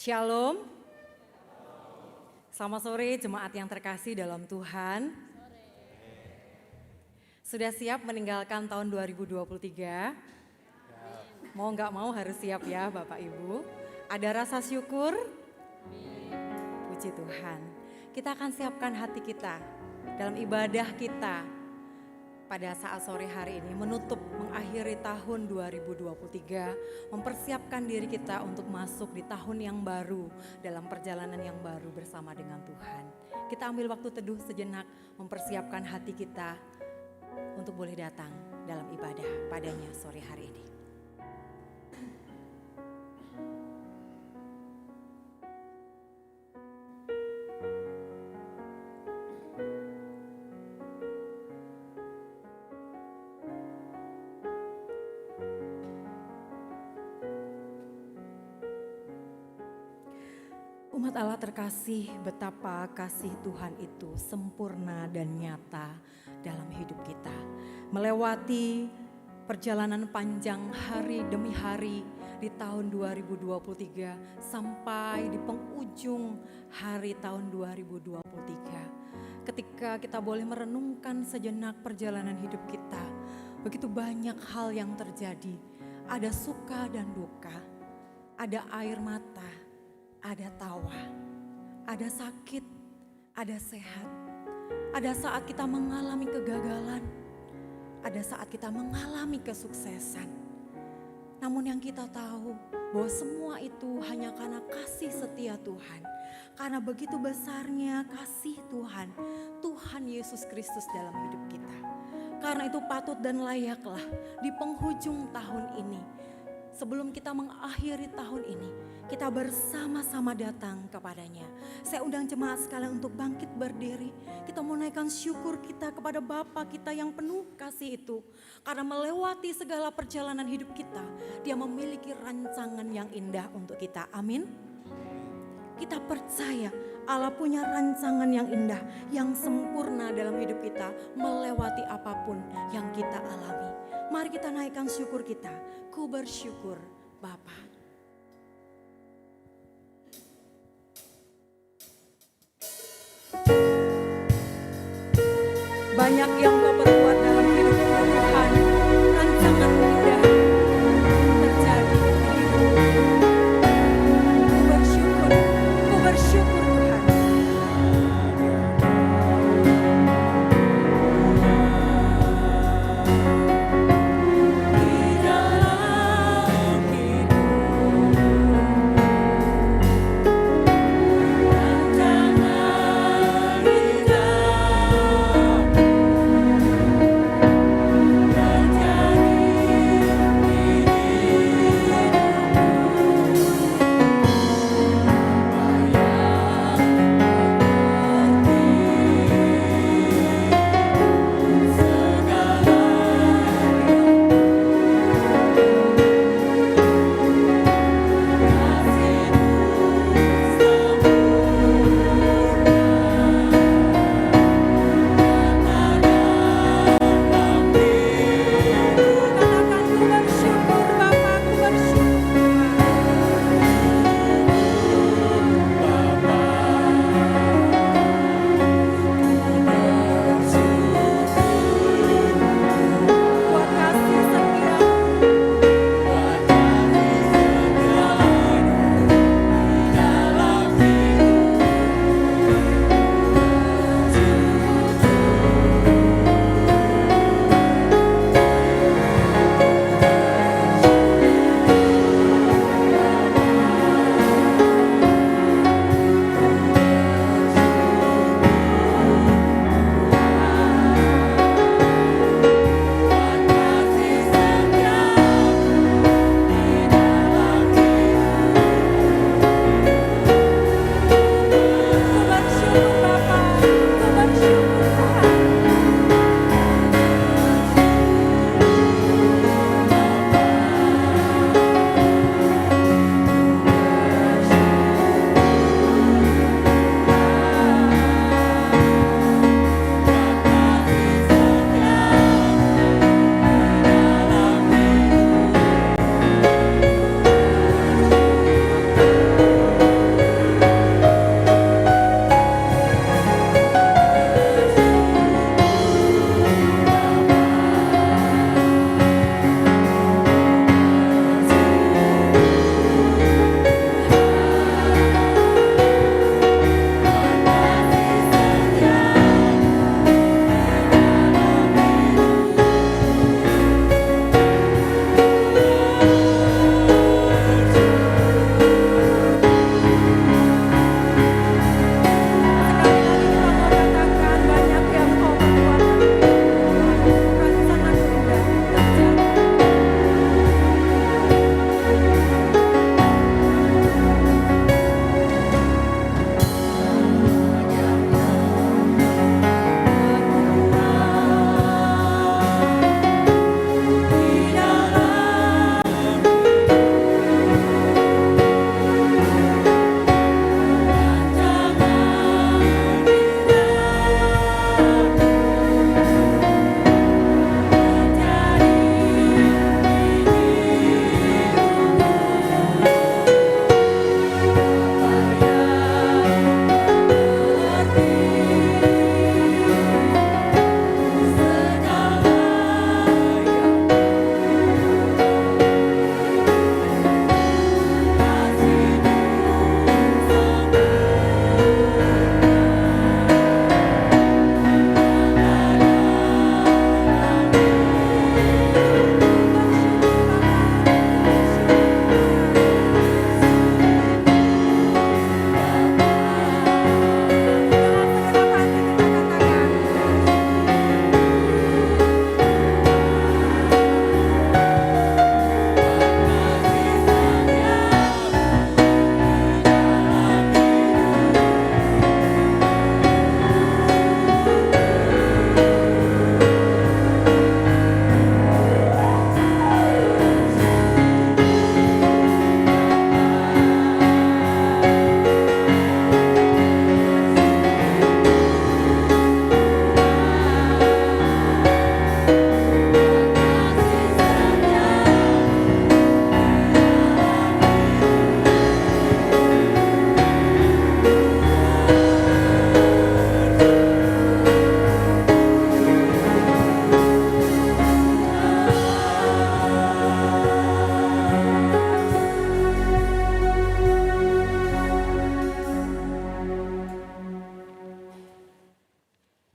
Shalom. Selamat sore jemaat yang terkasih dalam Tuhan. Sudah siap meninggalkan tahun 2023? Mau nggak mau harus siap ya Bapak Ibu. Ada rasa syukur? Puji Tuhan. Kita akan siapkan hati kita dalam ibadah kita pada saat sore hari ini menutup mengakhiri tahun 2023, mempersiapkan diri kita untuk masuk di tahun yang baru dalam perjalanan yang baru bersama dengan Tuhan. Kita ambil waktu teduh sejenak mempersiapkan hati kita untuk boleh datang dalam ibadah padanya sore hari ini. Umat Allah terkasih, betapa kasih Tuhan itu sempurna dan nyata dalam hidup kita. Melewati perjalanan panjang hari demi hari di tahun 2023 sampai di penghujung hari tahun 2023. Ketika kita boleh merenungkan sejenak perjalanan hidup kita, begitu banyak hal yang terjadi. Ada suka dan duka, ada air mata, ada tawa, ada sakit, ada sehat, ada saat kita mengalami kegagalan, ada saat kita mengalami kesuksesan. Namun yang kita tahu bahwa semua itu hanya karena kasih setia Tuhan. Karena begitu besarnya kasih Tuhan, Tuhan Yesus Kristus dalam hidup kita. Karena itu patut dan layaklah di penghujung tahun ini, sebelum kita mengakhiri tahun ini, kita bersama-sama datang kepadanya. Saya undang jemaat sekalian untuk bangkit berdiri. Kita mau naikkan syukur kita kepada Bapa kita yang penuh kasih itu. Karena melewati segala perjalanan hidup kita, Dia memiliki rancangan yang indah untuk kita. Amin. Kita percaya Allah punya rancangan yang indah, yang sempurna dalam hidup kita, melewati apapun yang kita alami. Mari kita naikkan syukur kita. Ku bersyukur Bapa. Banyak yang Kau perbuat dalam hidup Tuhan, rancangan indah terjadi di hidup. Ku bersyukur Tuhan.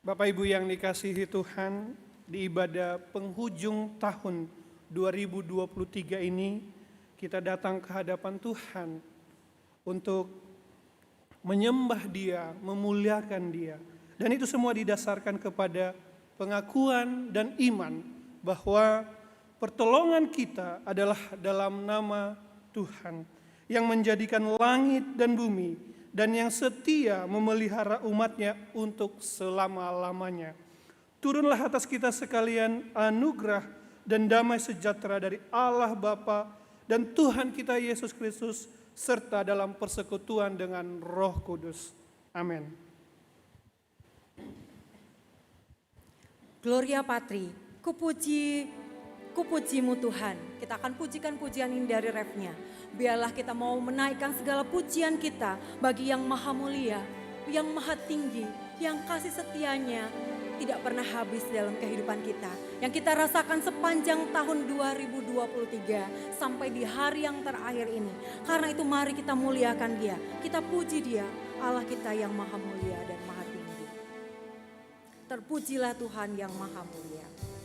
Bapak Ibu yang dikasihi Tuhan, di ibadah penghujung tahun 2023 ini, kita datang ke hadapan Tuhan untuk menyembah Dia, memuliakan Dia. Dan itu semua didasarkan kepada pengakuan dan iman bahwa pertolongan kita adalah dalam nama Tuhan yang menjadikan langit dan bumi dan yang setia memelihara umatnya untuk selama-lamanya. Turunlah atas kita sekalian anugerah dan damai sejahtera dari Allah Bapa dan Tuhan kita Yesus Kristus, serta dalam persekutuan dengan Roh Kudus. Amin. Gloria Patri, kupujimu Tuhan. Kita akan pujikan pujian ini dari refnya. Biarlah kita mau menaikkan segala pujian kita bagi yang maha mulia, yang maha tinggi, yang kasih setianya tidak pernah habis dalam kehidupan kita. Yang kita rasakan sepanjang tahun 2023 sampai di hari yang terakhir ini. Karena itu mari kita muliakan Dia, kita puji Dia, Allah kita yang maha mulia dan maha tinggi. Terpujilah Tuhan yang maha mulia. Terpujilah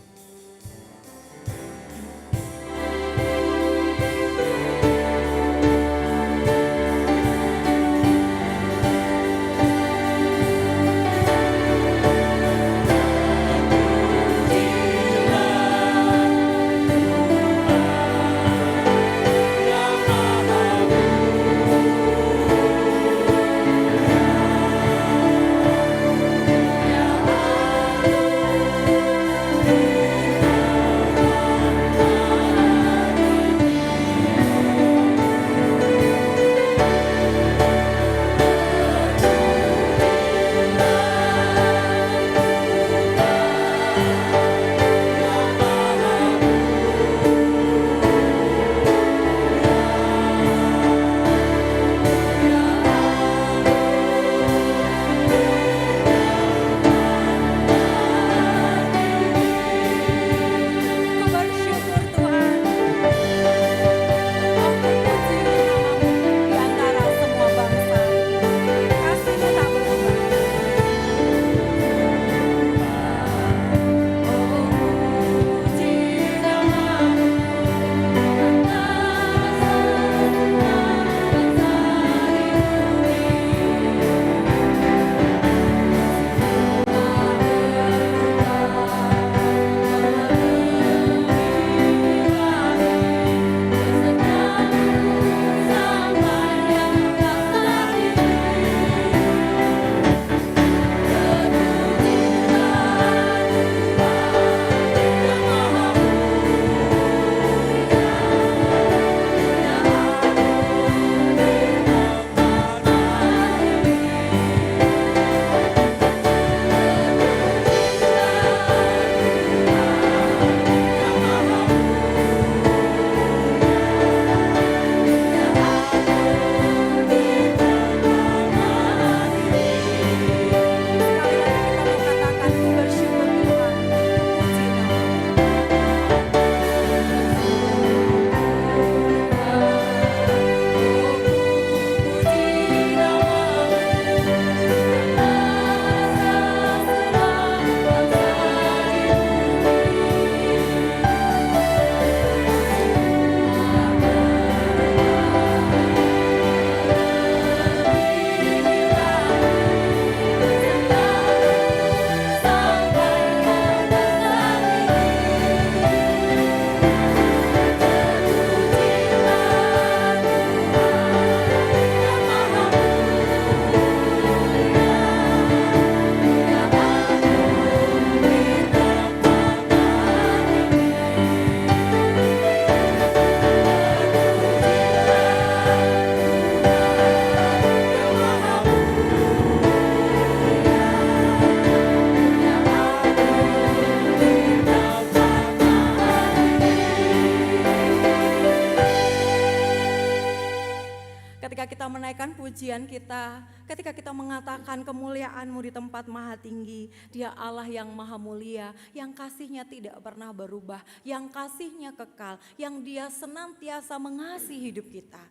pujian kita, ketika kita mengatakan kemuliaan-Mu di tempat maha tinggi, Dia Allah yang maha mulia, yang kasih-Nya tidak pernah berubah, yang kasih-Nya kekal, yang Dia senantiasa mengasihi hidup kita.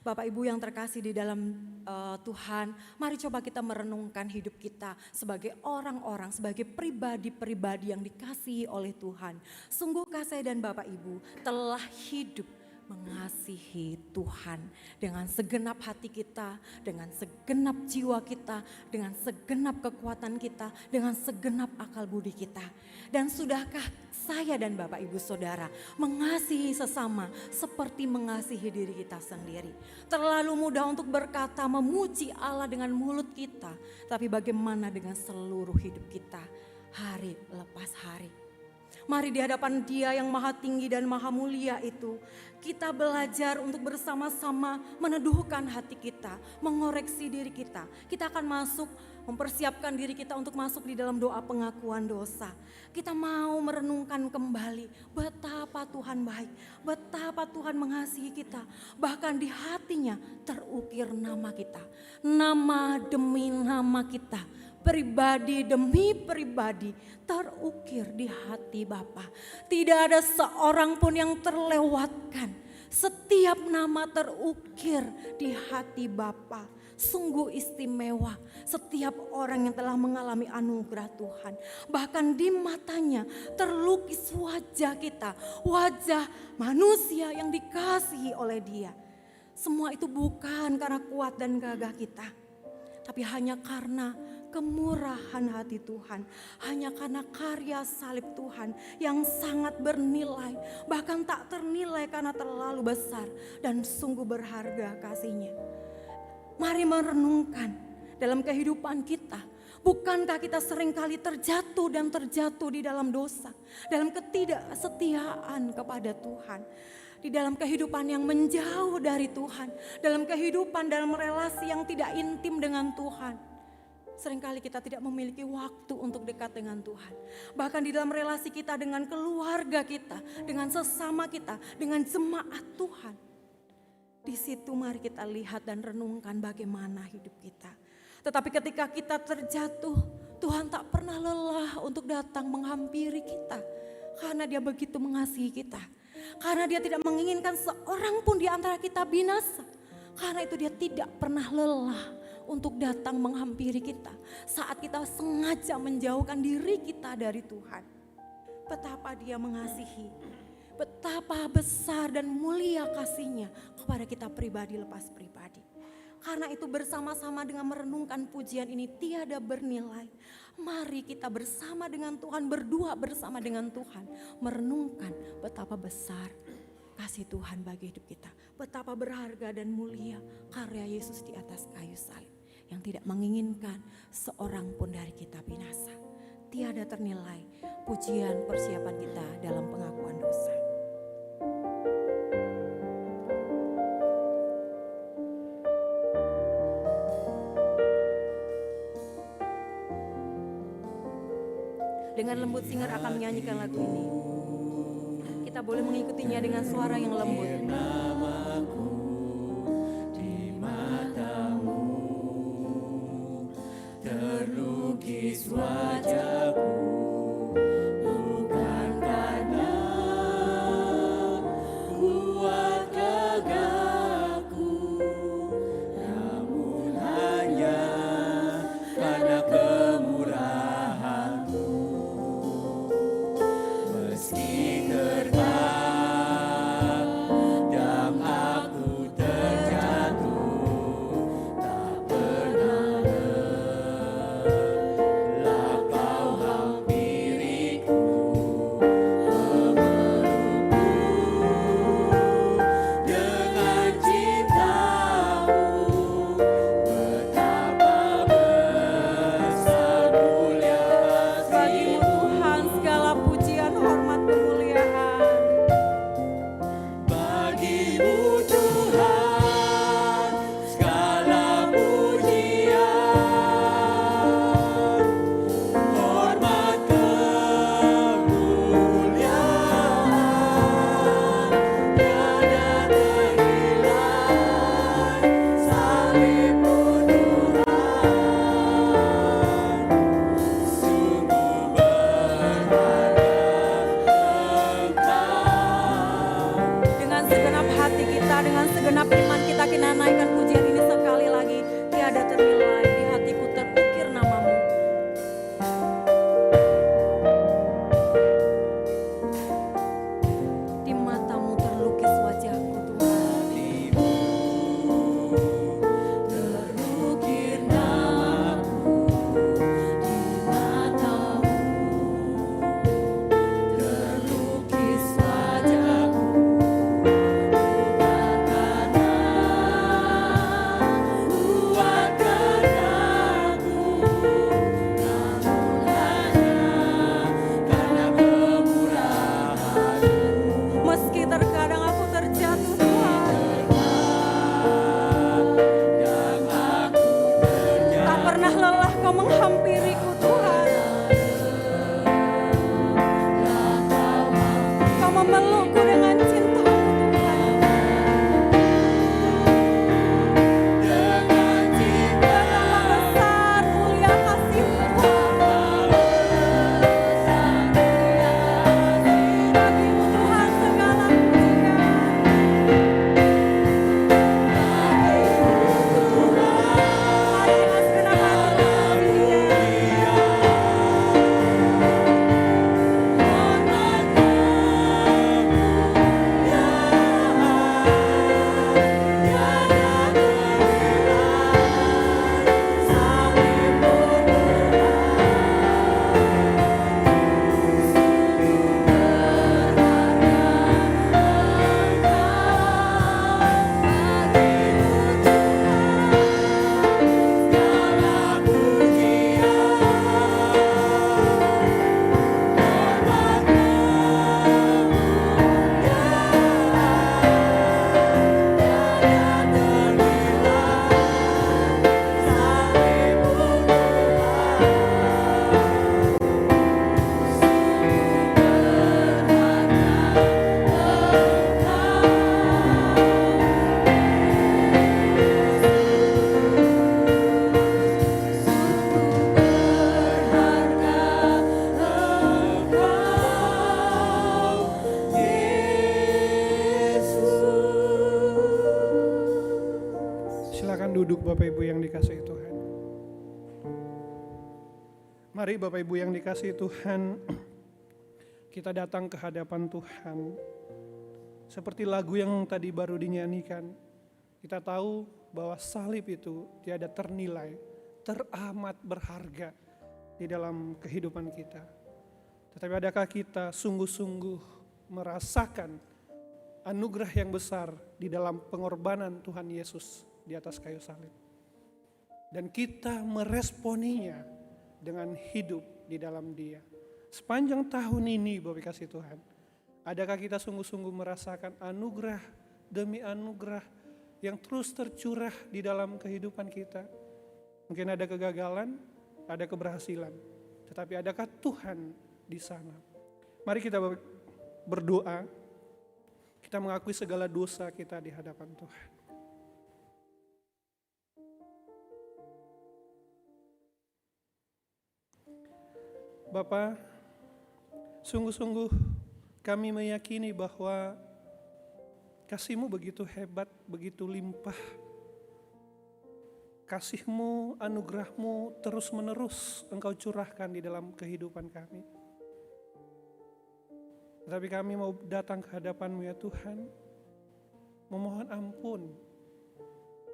Bapak Ibu yang terkasih di dalam Tuhan, mari coba kita merenungkan hidup kita sebagai orang-orang, sebagai pribadi-pribadi yang dikasihi oleh Tuhan. Sungguhkah saya dan Bapak Ibu telah hidup mengasihi Tuhan dengan segenap hati kita, dengan segenap jiwa kita, dengan segenap kekuatan kita, dengan segenap akal budi kita. Dan sudahkah saya dan Bapak Ibu Saudara mengasihi sesama seperti mengasihi diri kita sendiri? Terlalu mudah untuk berkata memuji Allah dengan mulut kita, tapi bagaimana dengan seluruh hidup kita hari lepas hari? Mari di hadapan Dia yang maha tinggi dan maha mulia itu, kita belajar untuk bersama-sama meneduhkan hati kita, mengoreksi diri kita. Kita akan masuk, mempersiapkan diri kita untuk masuk di dalam doa pengakuan dosa. Kita mau merenungkan kembali betapa Tuhan baik, betapa Tuhan mengasihi kita. Bahkan di hatinya terukir nama kita, nama demi nama kita. Pribadi demi pribadi terukir di hati Bapa. Tidak ada seorang pun yang terlewatkan. Setiap nama terukir di hati Bapa. Sungguh istimewa setiap orang yang telah mengalami anugerah Tuhan. Bahkan di matanya terlukis wajah kita, wajah manusia yang dikasihi oleh Dia. Semua itu bukan karena kuat dan gagah kita, tapi hanya karena kemurahan hati Tuhan, hanya karena karya salib Tuhan yang sangat bernilai, bahkan tak ternilai karena terlalu besar dan sungguh berharga kasih-Nya. Mari merenungkan dalam kehidupan kita, bukankah kita seringkali terjatuh dan terjatuh di dalam dosa, dalam ketidaksetiaan kepada Tuhan, di dalam kehidupan yang menjauh dari Tuhan, dalam kehidupan dalam relasi yang tidak intim dengan Tuhan. Seringkali kita tidak memiliki waktu untuk dekat dengan Tuhan. Bahkan di dalam relasi kita dengan keluarga kita, dengan sesama kita, dengan jemaat Tuhan. Di situ mari kita lihat dan renungkan bagaimana hidup kita. Tetapi ketika kita terjatuh, Tuhan tak pernah lelah untuk datang menghampiri kita. Karena Dia begitu mengasihi kita. Karena Dia tidak menginginkan seorang pun di antara kita binasa. Karena itu Dia tidak pernah lelah untuk datang menghampiri kita saat kita sengaja menjauhkan diri kita dari Tuhan. Betapa Dia mengasihi, betapa besar dan mulia kasih-Nya kepada kita pribadi lepas pribadi. Karena itu bersama-sama dengan merenungkan pujian ini tiada bernilai. Mari kita bersama dengan Tuhan, berdua bersama dengan Tuhan, merenungkan betapa besar kasih Tuhan bagi hidup kita. Betapa berharga dan mulia karya Yesus di atas kayu salib yang tidak menginginkan seorang pun dari kita binasa. Tiada ternilai pujian persiapan kita dalam pengakuan dosa. Dengan lembut singer akan menyanyikan lagu ini. Kita boleh mengikutinya dengan suara yang lembut. Namaku di matamu, terlukis wajahku, bukan karena kuat gagahku, namun hanya karena kemurahan-Mu. Meski terkadang aku terjatuh, tak pernah lelah diriku Tuhan. Kau memelukku dengan cinta-Mu Tuhan. Betapa besar mulia kasih-Mu Tuhan. Bagimu Tuhan segala pujian. Mari dengan segenap hati Silakan duduk Bapak Ibu yang dikasihi Tuhan. Mari Bapak Ibu yang dikasihi Tuhan, kita datang ke hadapan Tuhan. Seperti lagu yang tadi baru dinyanyikan, kita tahu bahwa salib itu tiada ternilai, teramat berharga di dalam kehidupan kita. Tetapi adakah kita sungguh-sungguh merasakan anugerah yang besar di dalam pengorbanan Tuhan Yesus di atas kayu salib? Dan kita meresponinya dengan hidup di dalam Dia. Sepanjang tahun ini Bapak kasih Tuhan, adakah kita sungguh-sungguh merasakan anugerah demi anugerah yang terus tercurah di dalam kehidupan kita? Mungkin ada kegagalan, ada keberhasilan, tetapi adakah Tuhan di sana? Mari kita berdoa, kita mengakui segala dosa kita di hadapan Tuhan. Bapa, sungguh-sungguh kami meyakini bahwa kasih-Mu begitu hebat, begitu limpah. Kasih-Mu, anugerah-Mu terus-menerus Engkau curahkan di dalam kehidupan kami. Tetapi kami mau datang ke hadapan-Mu ya Tuhan, memohon ampun.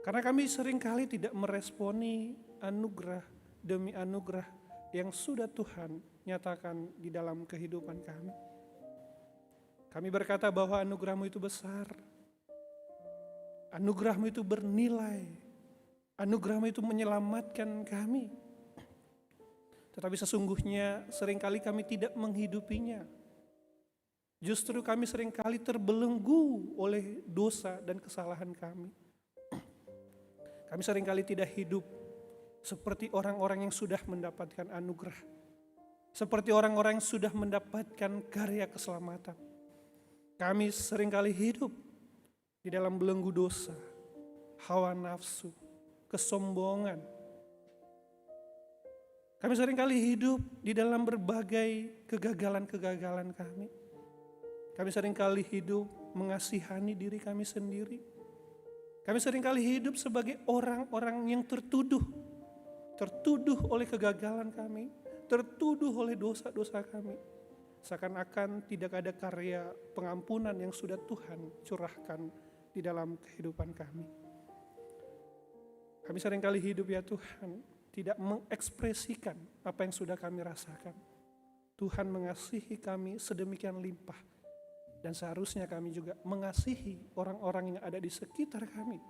Karena kami seringkali tidak meresponi anugerah demi anugerah yang sudah Tuhan nyatakan di dalam kehidupan kami. Kami berkata bahwa anugerah-Mu itu besar, anugerah-Mu itu bernilai, anugerah-Mu itu menyelamatkan kami. Tetapi sesungguhnya seringkali kami tidak menghidupinya. Justru kami seringkali terbelenggu oleh dosa dan kesalahan kami. Kami seringkali tidak hidup seperti orang-orang yang sudah mendapatkan anugerah, seperti orang-orang yang sudah mendapatkan karya keselamatan. Kami seringkali hidup di dalam belenggu dosa, hawa nafsu, kesombongan. Kami seringkali hidup di dalam berbagai kegagalan-kegagalan kami. Kami seringkali hidup mengasihani diri kami sendiri. Kami seringkali hidup sebagai orang-orang yang tertuduh oleh kegagalan kami, tertuduh oleh dosa-dosa kami. Seakan-akan tidak ada karya pengampunan yang sudah Tuhan curahkan di dalam kehidupan kami. Kami seringkali hidup ya Tuhan, tidak mengekspresikan apa yang sudah kami rasakan. Tuhan mengasihi kami sedemikian limpah. Dan seharusnya kami juga mengasihi orang-orang yang ada di sekitar kami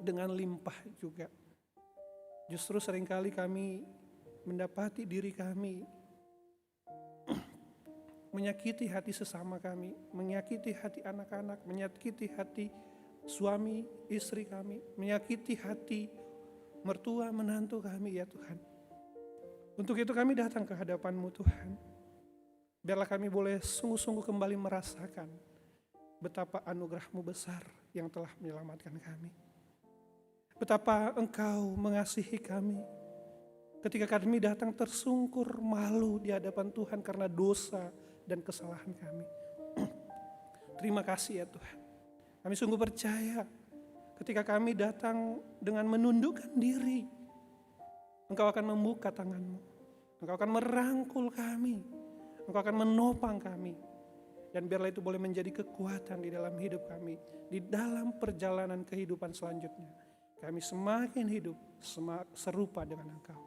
dengan limpah juga. Justru seringkali kami mendapati diri kami menyakiti hati sesama kami, menyakiti hati anak-anak, menyakiti hati suami, istri kami, menyakiti hati mertua, menantu kami ya Tuhan. Untuk itu kami datang ke hadapan-Mu Tuhan. Biarlah kami boleh sungguh-sungguh kembali merasakan betapa anugerah-Mu besar yang telah menyelamatkan kami. Betapa Engkau mengasihi kami. Ketika kami datang tersungkur malu di hadapan Tuhan karena dosa dan kesalahan kami. Terima kasih ya Tuhan. Kami sungguh percaya ketika kami datang dengan menundukkan diri, Engkau akan membuka tangan-Mu. Engkau akan merangkul kami. Engkau akan menopang kami. Dan biarlah itu boleh menjadi kekuatan di dalam hidup kami. Di dalam perjalanan kehidupan selanjutnya. Kami semakin hidup serupa dengan Engkau.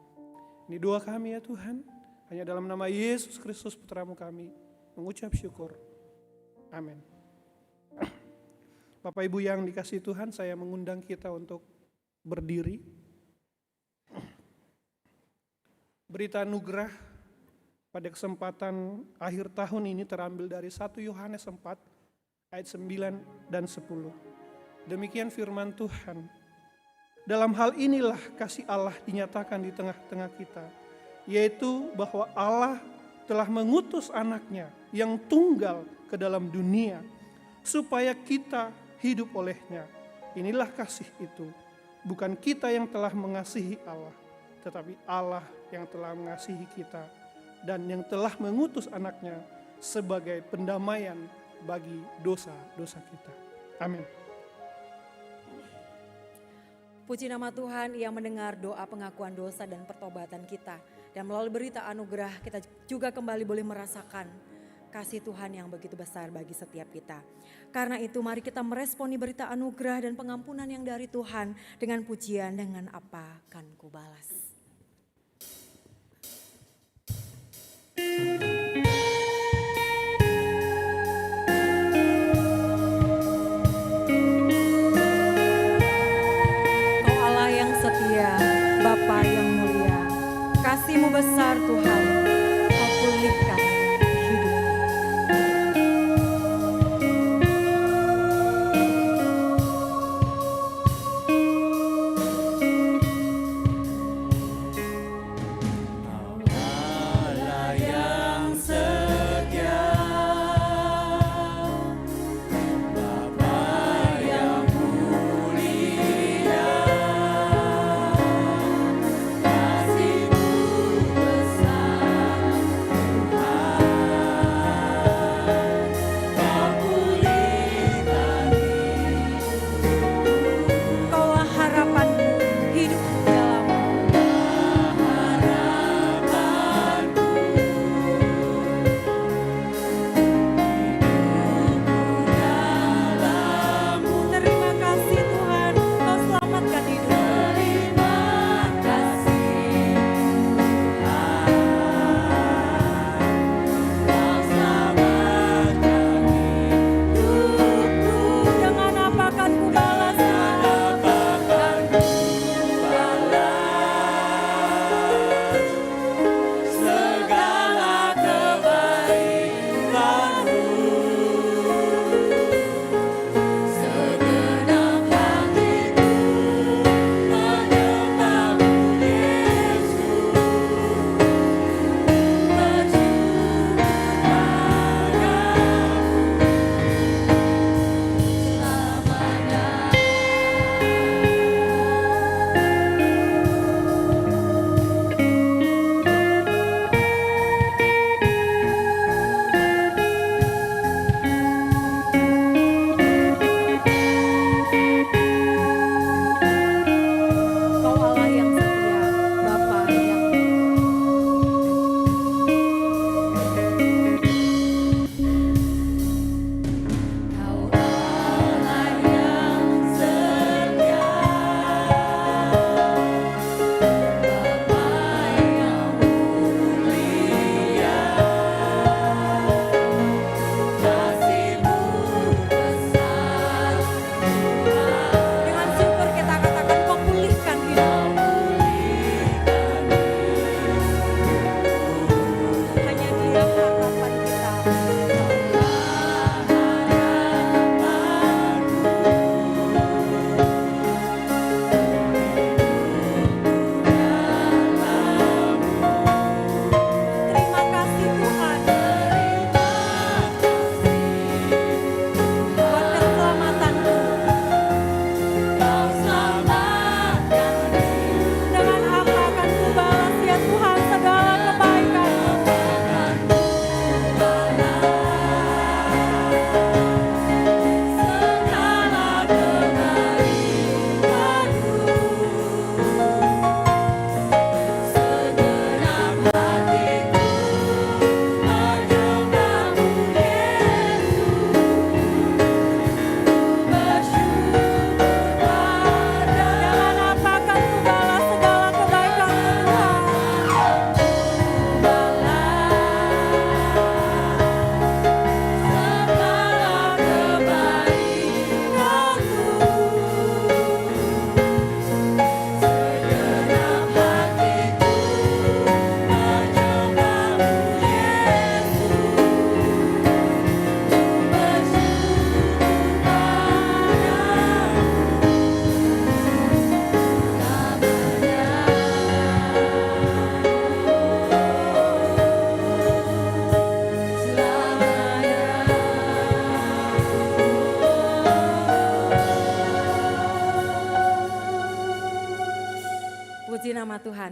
Ini doa kami ya Tuhan. Hanya dalam nama Yesus Kristus Putra-Mu kami mengucap syukur. Amin. Bapak Ibu yang dikasihi Tuhan, saya mengundang kita untuk berdiri. Berita anugerah pada kesempatan akhir tahun ini terambil dari 1 Yohanes 4 ayat 9 dan 10. Demikian firman Tuhan. Dalam hal inilah kasih Allah dinyatakan di tengah-tengah kita, yaitu bahwa Allah telah mengutus anaknya yang tunggal ke dalam dunia, supaya kita hidup olehnya. Inilah kasih itu, bukan kita yang telah mengasihi Allah, tetapi Allah yang telah mengasihi kita dan yang telah mengutus anaknya sebagai pendamaian bagi dosa-dosa kita. Amin. Puji nama Tuhan yang mendengar doa pengakuan dosa dan pertobatan kita. Dan melalui berita anugerah kita juga kembali boleh merasakan kasih Tuhan yang begitu besar bagi setiap kita. Karena itu mari kita meresponi berita anugerah dan pengampunan yang dari Tuhan dengan pujian dengan apa kan ku balas. Kau Allah yang setia, Bapa yang mulia, kasih-Mu besar Tuhan, Kau pulihkan hidup. Allah yang setia, Bapa yang mulia, kasih-Mu besar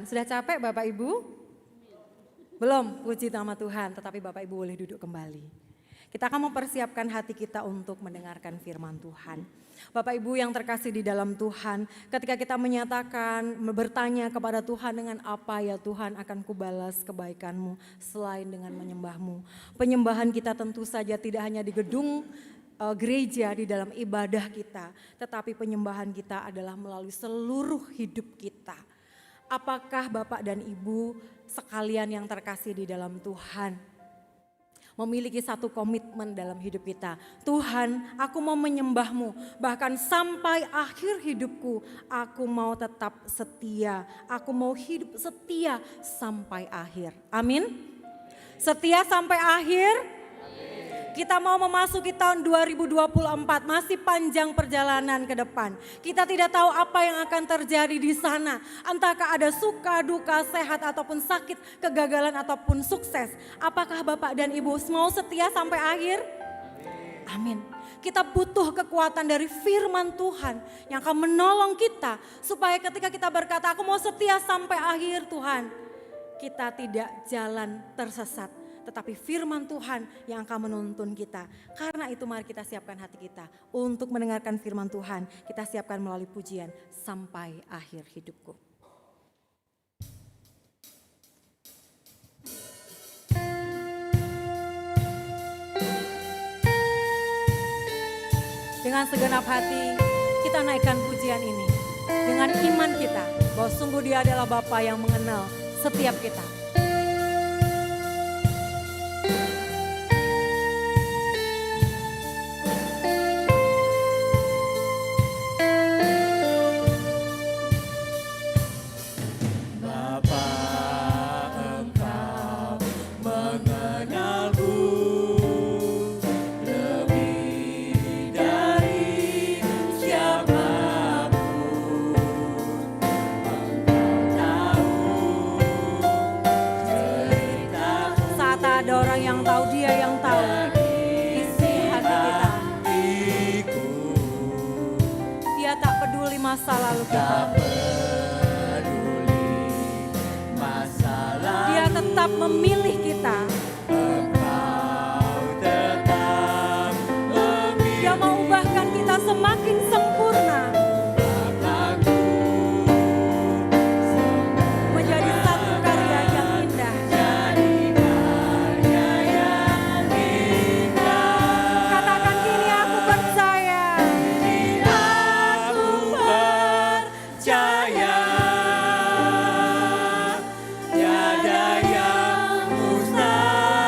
Tuhan. Sudah capek Bapak Ibu? Belum, puji nama Tuhan, tetapi Bapak Ibu boleh duduk kembali. Kita akan mempersiapkan hati kita untuk mendengarkan firman Tuhan. Bapak Ibu yang terkasih di dalam Tuhan, ketika kita menyatakan, bertanya kepada Tuhan dengan apa ya Tuhan akan kubalas kebaikan-Mu selain dengan menyembah-Mu. Penyembahan kita tentu saja tidak hanya di gedung gereja di dalam ibadah kita, tetapi penyembahan kita adalah melalui seluruh hidup kita. Apakah Bapak dan Ibu sekalian yang terkasih di dalam Tuhan memiliki satu komitmen dalam hidup kita. Tuhan, aku mau menyembah-Mu, bahkan sampai akhir hidupku, aku mau tetap setia, aku mau hidup setia sampai akhir. Amin. Setia sampai akhir. Kita mau memasuki tahun 2024, masih panjang perjalanan ke depan. Kita tidak tahu apa yang akan terjadi di sana. Entahkah ada suka, duka, sehat ataupun sakit, kegagalan ataupun sukses. Apakah Bapak dan Ibu mau setia sampai akhir? Amin. Kita butuh kekuatan dari firman Tuhan yang akan menolong kita. Supaya ketika kita berkata, aku mau setia sampai akhir Tuhan. Kita tidak jalan tersesat. Tetapi firman Tuhan yang akan menuntun kita. Karena itu mari kita siapkan hati kita untuk mendengarkan firman Tuhan. Kita siapkan melalui pujian sampai akhir hidupku. Dengan segenap hati kita naikkan pujian ini. Dengan iman kita bahwa sungguh Dia adalah Bapa yang mengenal setiap kita. Masa lalu kita, Dia tetap memilih kita. Dia mau ubahkan kita semakin sempurna menjadi satu karya yang indah. Katakan kini aku percaya. Tiada yang mustahil.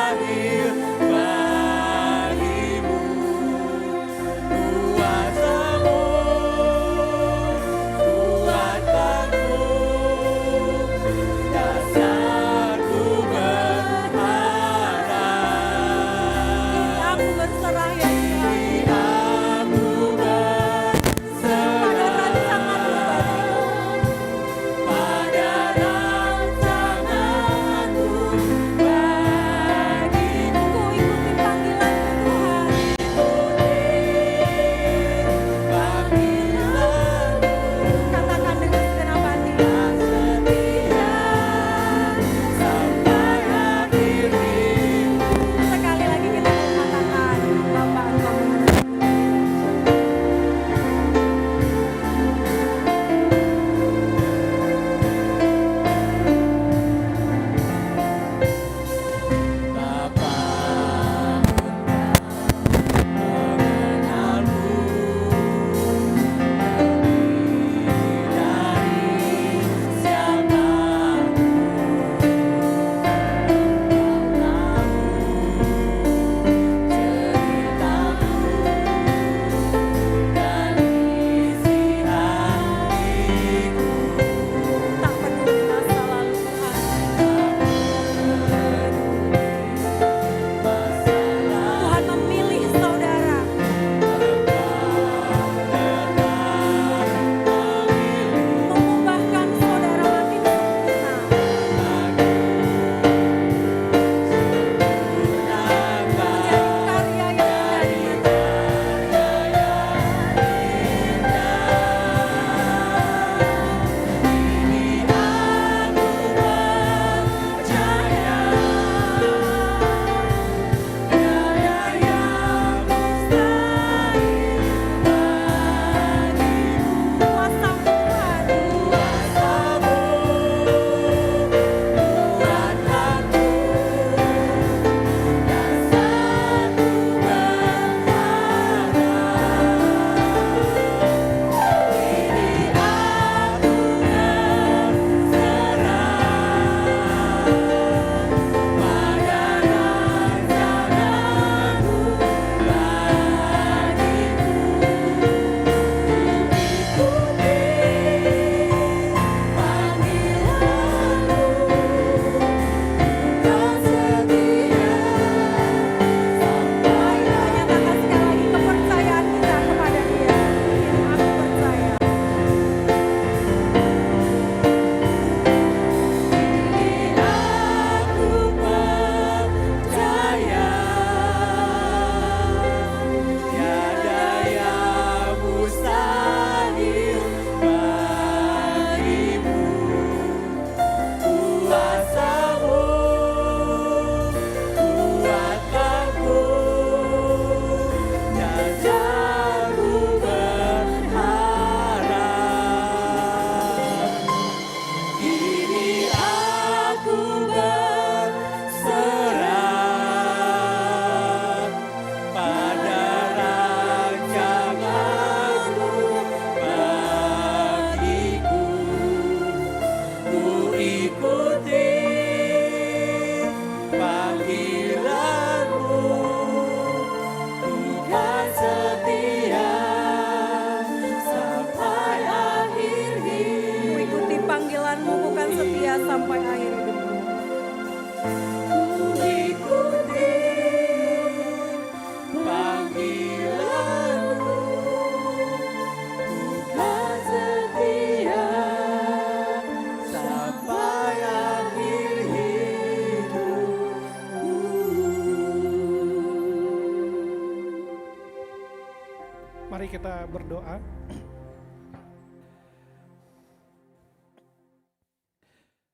kita berdoa.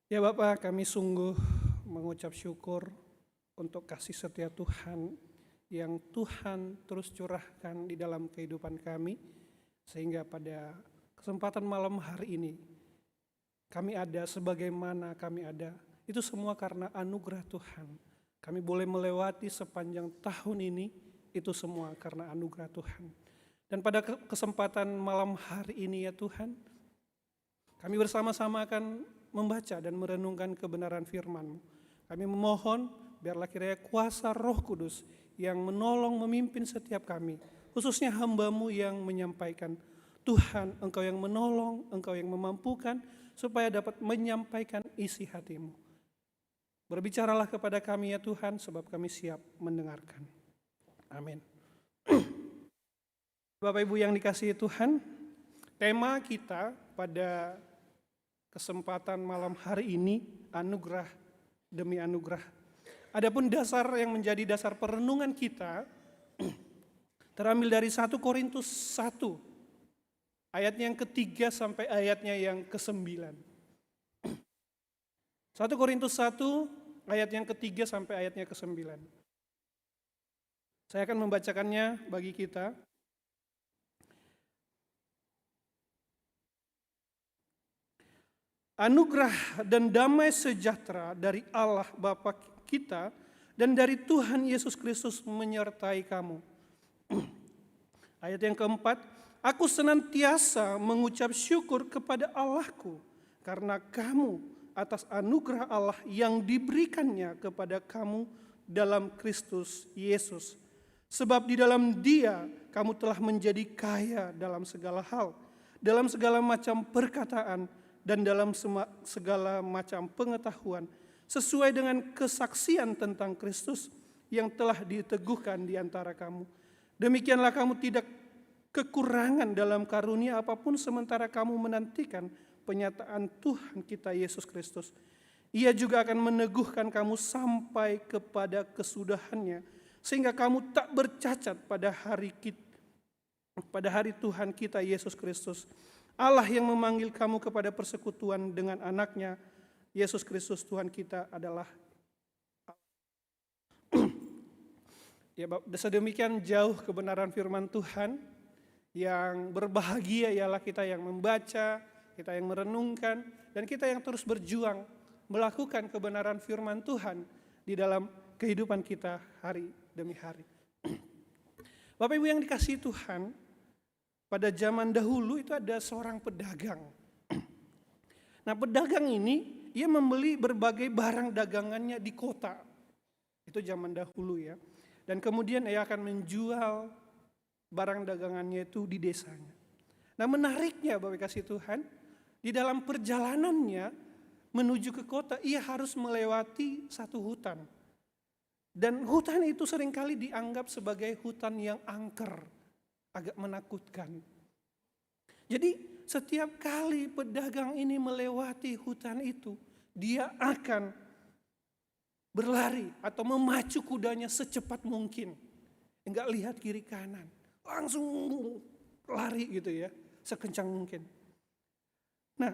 Ya Bapak, kami sungguh mengucap syukur untuk kasih setia Tuhan yang Tuhan terus curahkan di dalam kehidupan kami, sehingga pada kesempatan malam hari ini kami ada sebagaimana kami ada. Itu semua karena anugerah Tuhan. Kami boleh melewati sepanjang tahun ini, itu semua karena anugerah Tuhan. Dan pada kesempatan malam hari ini ya Tuhan, kami bersama-sama akan membaca dan merenungkan kebenaran firman-Mu. Kami memohon biarlah kiranya kuasa Roh Kudus yang menolong memimpin setiap kami, khususnya hamba-Mu yang menyampaikan. Tuhan, Engkau yang menolong, Engkau yang memampukan supaya dapat menyampaikan isi hati-Mu. Berbicaralah kepada kami ya Tuhan, sebab kami siap mendengarkan. Amin. Bapak Ibu yang dikasihi Tuhan, tema kita pada kesempatan malam hari ini, anugerah demi anugerah. Adapun dasar yang menjadi dasar perenungan kita terambil dari 1 Korintus 1, ayatnya yang ketiga sampai ayatnya yang ke-9. 1 Korintus 1, ayat yang ketiga sampai ayatnya ke-9. Saya akan membacakannya bagi kita. Anugerah dan damai sejahtera dari Allah Bapa kita dan dari Tuhan Yesus Kristus menyertai kamu. Ayat yang keempat, aku senantiasa mengucap syukur kepada Allahku karena kamu atas anugerah Allah yang diberikannya kepada kamu dalam Kristus Yesus. Sebab di dalam Dia kamu telah menjadi kaya dalam segala hal, dalam segala macam perkataan, dan dalam segala macam pengetahuan, sesuai dengan kesaksian tentang Kristus yang telah diteguhkan di antara kamu. Demikianlah kamu tidak kekurangan dalam karunia apapun sementara kamu menantikan penyataan Tuhan kita Yesus Kristus. Ia juga akan meneguhkan kamu sampai kepada kesudahannya, sehingga kamu tak bercacat pada hari Tuhan kita Yesus Kristus. Allah yang memanggil kamu kepada persekutuan dengan anaknya, Yesus Kristus Tuhan kita adalah ya, sedemikian jauh kebenaran firman Tuhan. Yang berbahagia ialah kita yang membaca, kita yang merenungkan, dan kita yang terus berjuang melakukan kebenaran firman Tuhan di dalam kehidupan kita hari demi hari. Bapak Ibu yang dikasihi Tuhan, pada zaman dahulu itu ada seorang pedagang. Nah, pedagang ini ia membeli berbagai barang dagangannya di kota. Itu zaman dahulu ya. Dan kemudian ia akan menjual barang dagangannya itu di desanya. Nah, menariknya Bapak kasih Tuhan, di dalam perjalanannya menuju ke kota ia harus melewati satu hutan. Dan hutan itu seringkali dianggap sebagai hutan yang angker, agak menakutkan. Jadi setiap kali pedagang ini melewati hutan itu, dia akan berlari atau memacu kudanya secepat mungkin. Enggak lihat kiri kanan, langsung lari gitu ya, sekencang mungkin. Nah,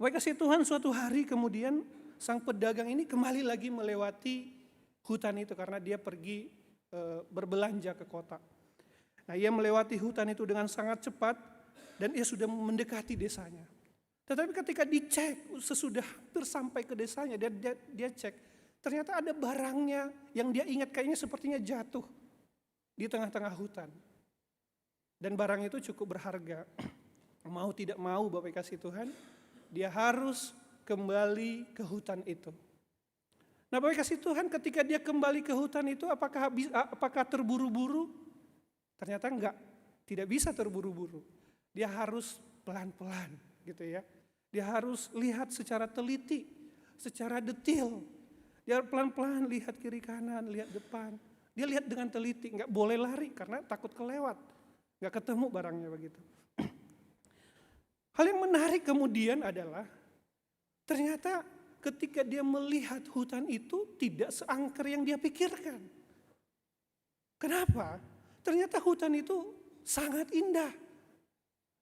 baik kasih Tuhan, suatu hari kemudian sang pedagang ini kembali lagi melewati hutan itu karena dia pergi berbelanja ke kota. Nah, ia melewati hutan itu dengan sangat cepat dan ia sudah mendekati desanya. Tetapi ketika dicek sesudah hampir sampai ke desanya, dia cek, ternyata ada barangnya yang dia ingat kayaknya sepertinya jatuh di tengah-tengah hutan. Dan barang itu cukup berharga. Mau tidak mau Bapak kasih Tuhan, dia harus kembali ke hutan itu. Nah, Bapak kasih Tuhan, ketika dia kembali ke hutan itu apakah terburu-buru? Ternyata enggak, tidak bisa terburu-buru. Dia harus pelan-pelan gitu ya. Dia harus lihat secara teliti, secara detail. Dia pelan-pelan lihat kiri kanan, lihat depan. Dia lihat dengan teliti, enggak boleh lari karena takut kelewat. Enggak ketemu barangnya begitu. Hal yang menarik kemudian adalah ternyata ketika dia melihat hutan itu tidak seangker yang dia pikirkan. Kenapa? Ternyata hutan itu sangat indah.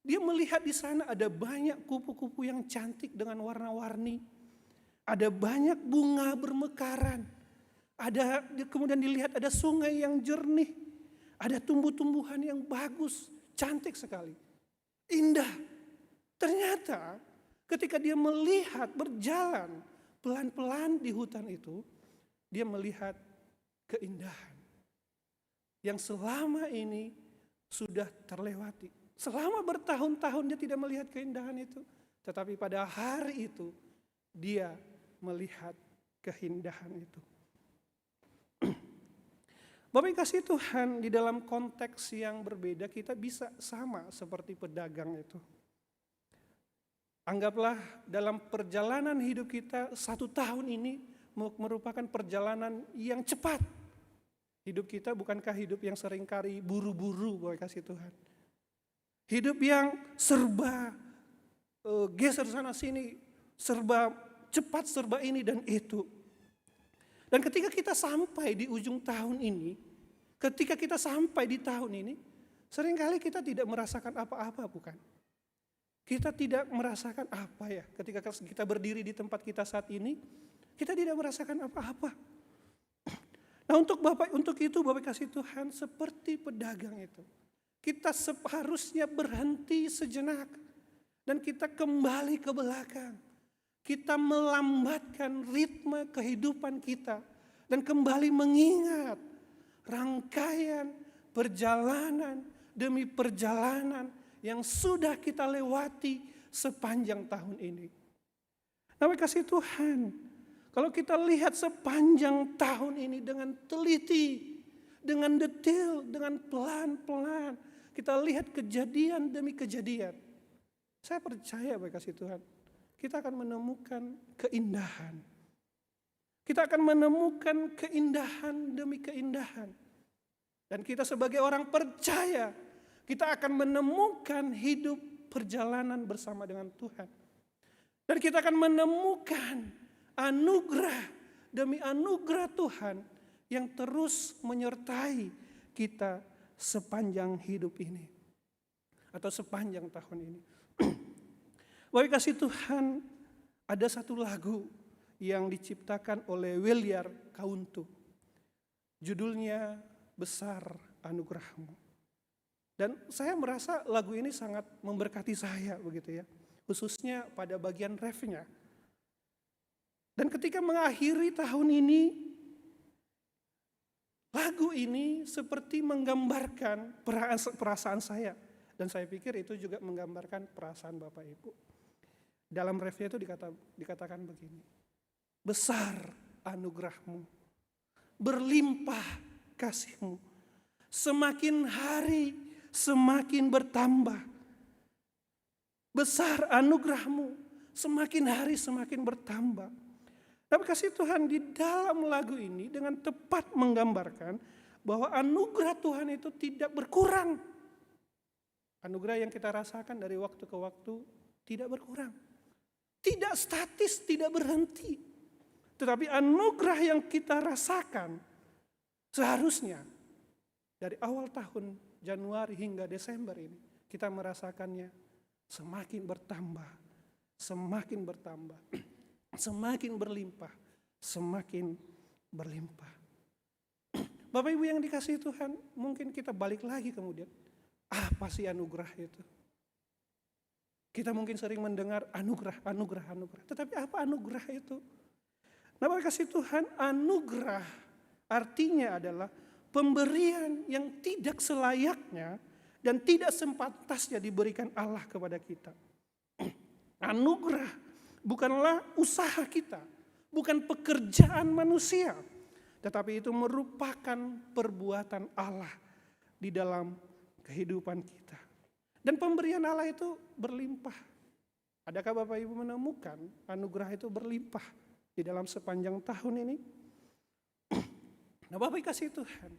Dia melihat di sana ada banyak kupu-kupu yang cantik dengan warna-warni. Ada banyak bunga bermekaran. Kemudian dilihat ada sungai yang jernih. Ada tumbuh-tumbuhan yang bagus, cantik sekali. Indah. Ternyata ketika dia melihat berjalan pelan-pelan di hutan itu, dia melihat keindahan yang selama ini sudah terlewati. Selama bertahun-tahun dia tidak melihat keindahan itu. Tetapi pada hari itu dia melihat keindahan itu. Bapak kasih Tuhan, di dalam konteks yang berbeda kita bisa sama seperti pedagang itu. Anggaplah dalam perjalanan hidup kita 1 tahun ini merupakan perjalanan yang cepat. Hidup kita bukankah hidup yang seringkali buru-buru, Bapak kasih Tuhan. Hidup yang serba geser sana sini, serba cepat, serba ini dan itu. Dan ketika kita sampai di ujung tahun ini, ketika kita sampai di tahun ini, seringkali kita tidak merasakan apa-apa, bukan? Kita tidak merasakan apa ya, ketika kita berdiri di tempat kita saat ini, kita tidak merasakan apa-apa. Nah untuk itu Bapak kasih Tuhan seperti pedagang itu. Kita seharusnya berhenti sejenak dan kita kembali ke belakang. Kita melambatkan ritme kehidupan kita dan kembali mengingat rangkaian perjalanan demi perjalanan yang sudah kita lewati sepanjang tahun ini. Nah, kasih Tuhan, kalau kita lihat sepanjang tahun ini dengan teliti, dengan detail, dengan pelan-pelan, kita lihat kejadian demi kejadian. Saya percaya Bapak kasih Tuhan, kita akan menemukan keindahan. Kita akan menemukan keindahan demi keindahan. Dan kita sebagai orang percaya, kita akan menemukan hidup perjalanan bersama dengan Tuhan. Dan kita akan menemukan anugerah demi anugerah Tuhan yang terus menyertai kita sepanjang hidup ini. Atau sepanjang tahun ini. Bapak kasih Tuhan, ada satu lagu yang diciptakan oleh William Kauntu. Judulnya Besar Anugerahmu. Dan saya merasa lagu ini sangat memberkati saya begitu ya. Khususnya pada bagian refnya. Dan ketika mengakhiri tahun ini, lagu ini seperti menggambarkan perasaan saya. Dan saya pikir itu juga menggambarkan perasaan Bapak Ibu. Dalam refnya itu dikatakan begini. Besar anugerahmu, berlimpah kasihmu, semakin hari semakin bertambah. Besar anugerahmu, semakin hari semakin bertambah. Tapi kasih Tuhan di dalam lagu ini dengan tepat menggambarkan bahwa anugerah Tuhan itu tidak berkurang. Anugerah yang kita rasakan dari waktu ke waktu tidak berkurang. Tidak statis, tidak berhenti. Tetapi anugerah yang kita rasakan seharusnya dari awal tahun Januari hingga Desember ini kita merasakannya semakin bertambah, semakin bertambah, semakin berlimpah, semakin berlimpah. Bapak Ibu yang dikasihi Tuhan, mungkin kita balik lagi kemudian. Apa sih anugerah itu? Kita mungkin sering mendengar anugerah. Tetapi apa anugerah itu? Nah, Bapak kasih Tuhan, anugerah artinya adalah pemberian yang tidak selayaknya dan tidak sepantasnya diberikan Allah kepada kita. Anugerah bukanlah usaha kita, bukan pekerjaan manusia, tetapi itu merupakan perbuatan Allah di dalam kehidupan kita. Dan pemberian Allah itu berlimpah. Adakah Bapak Ibu menemukan anugerah itu berlimpah di dalam sepanjang tahun ini? Nah, Bapak kasih Tuhan,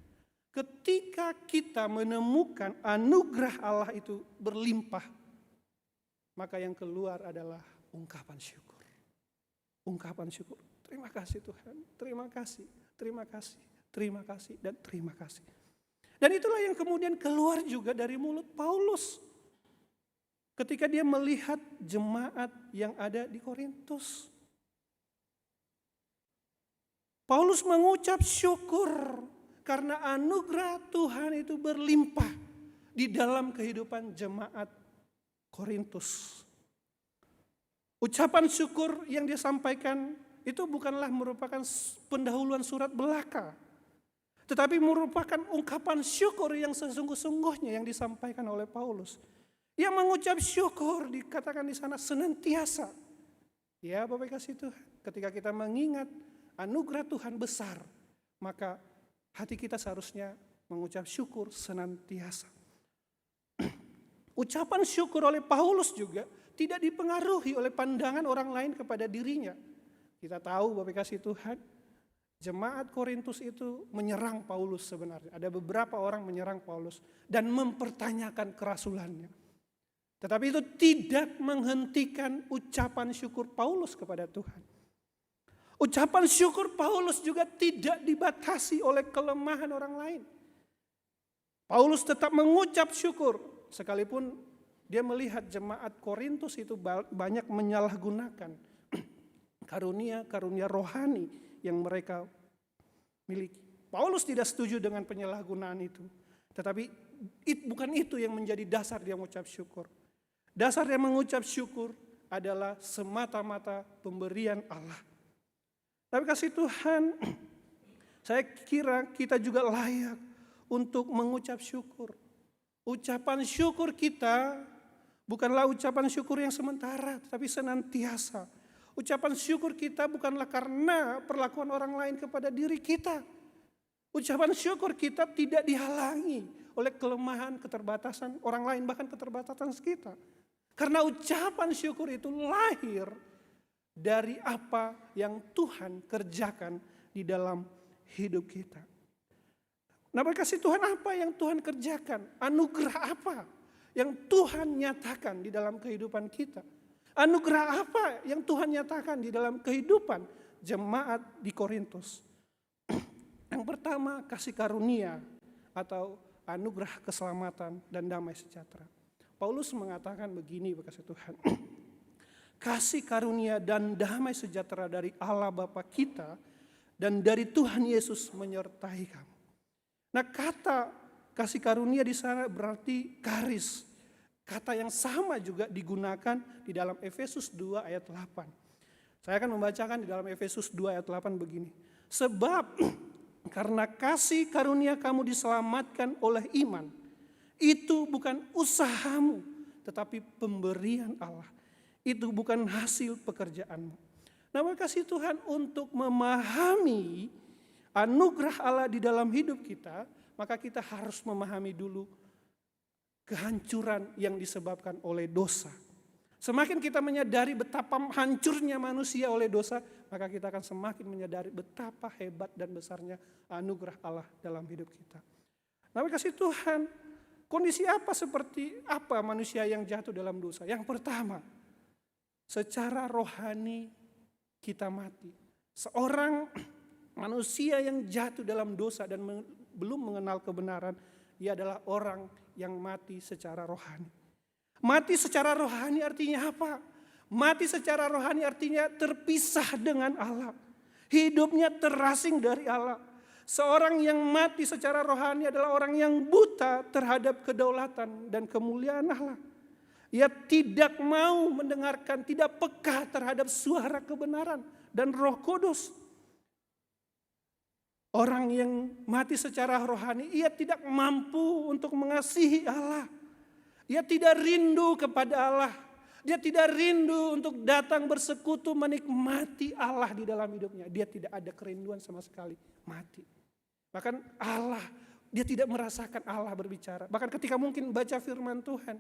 ketika kita menemukan anugerah Allah itu berlimpah, maka yang keluar adalah ungkapan syukur. Ungkapan syukur. Terima kasih Tuhan, terima kasih, terima kasih, terima kasih, dan terima kasih. Dan itulah yang kemudian keluar juga dari mulut Paulus. Ketika dia melihat jemaat yang ada di Korintus. Paulus mengucap syukur karena anugerah Tuhan itu berlimpah di dalam kehidupan jemaat Korintus. Ucapan syukur yang dia sampaikan itu bukanlah merupakan pendahuluan surat belaka. Tetapi merupakan ungkapan syukur yang sesungguh-sungguhnya yang disampaikan oleh Paulus. Yang mengucap syukur dikatakan di sana senantiasa. Ya Bapak kasih Tuhan, ketika kita mengingat anugerah Tuhan besar, maka hati kita seharusnya mengucap syukur senantiasa. Ucapan syukur oleh Paulus juga tidak dipengaruhi oleh pandangan orang lain kepada dirinya. Kita tahu Bapak kasih Tuhan, jemaat Korintus itu menyerang Paulus sebenarnya. Ada beberapa orang menyerang Paulus dan mempertanyakan kerasulannya. Tetapi itu tidak menghentikan ucapan syukur Paulus kepada Tuhan. Ucapan syukur Paulus juga tidak dibatasi oleh kelemahan orang lain. Paulus tetap mengucap syukur sekalipun dia melihat jemaat Korintus itu banyak menyalahgunakan karunia-karunia rohani yang mereka miliki. Paulus tidak setuju dengan penyalahgunaan itu. Tetapi bukan itu yang menjadi dasar dia mengucap syukur. Dasar dia mengucap syukur adalah semata-mata pemberian Allah. Tapi kasih Tuhan, saya kira kita juga layak untuk mengucap syukur. Ucapan syukur kita bukanlah ucapan syukur yang sementara, tetapi senantiasa. Ucapan syukur kita bukanlah karena perlakuan orang lain kepada diri kita. Ucapan syukur kita tidak dihalangi oleh kelemahan, keterbatasan orang lain, bahkan keterbatasan kita. Karena ucapan syukur itu lahir dari apa yang Tuhan kerjakan di dalam hidup kita. Nah, kasih Tuhan apa yang Tuhan kerjakan? Anugerah apa yang Tuhan nyatakan di dalam kehidupan kita? Anugerah apa yang Tuhan nyatakan di dalam kehidupan jemaat di Korintus? Yang pertama, kasih karunia atau anugerah keselamatan dan damai sejahtera. Paulus mengatakan begini, kasih Tuhan. Kasih karunia dan damai sejahtera dari Allah Bapa kita dan dari Tuhan Yesus menyertai kamu. Nah, kata kasih karunia di sana berarti karis. Kata yang sama juga digunakan di dalam Efesus 2 ayat 8. Saya akan membacakan di dalam Efesus 2 ayat 8 begini. Sebab karena kasih karunia kamu diselamatkan oleh iman. Itu bukan usahamu, tetapi pemberian Allah. Itu bukan hasil pekerjaanmu. Nah, kasih Tuhan untuk memahami anugerah Allah di dalam hidup kita, maka kita harus memahami dulu kehancuran yang disebabkan oleh dosa. Semakin kita menyadari betapa hancurnya manusia oleh dosa, maka kita akan semakin menyadari betapa hebat dan besarnya anugerah Allah dalam hidup kita. Nah, kasih Tuhan, kondisi apa seperti apa manusia yang jatuh dalam dosa? Yang pertama, secara rohani kita mati. Seorang manusia yang jatuh dalam dosa dan belum mengenal kebenaran, ia adalah orang yang mati secara rohani. Mati secara rohani artinya apa? Mati secara rohani artinya terpisah dengan Allah. Hidupnya terasing dari Allah. Seorang yang mati secara rohani adalah orang yang buta terhadap kedaulatan dan kemuliaan Allah. Ia tidak mau mendengarkan, tidak peka terhadap suara kebenaran dan Roh Kudus. Orang yang mati secara rohani, ia tidak mampu untuk mengasihi Allah. Ia tidak rindu kepada Allah. Dia tidak rindu untuk datang bersekutu menikmati Allah di dalam hidupnya. Dia tidak ada kerinduan sama sekali, mati. Bahkan Allah, dia tidak merasakan Allah berbicara. Bahkan ketika mungkin baca firman Tuhan,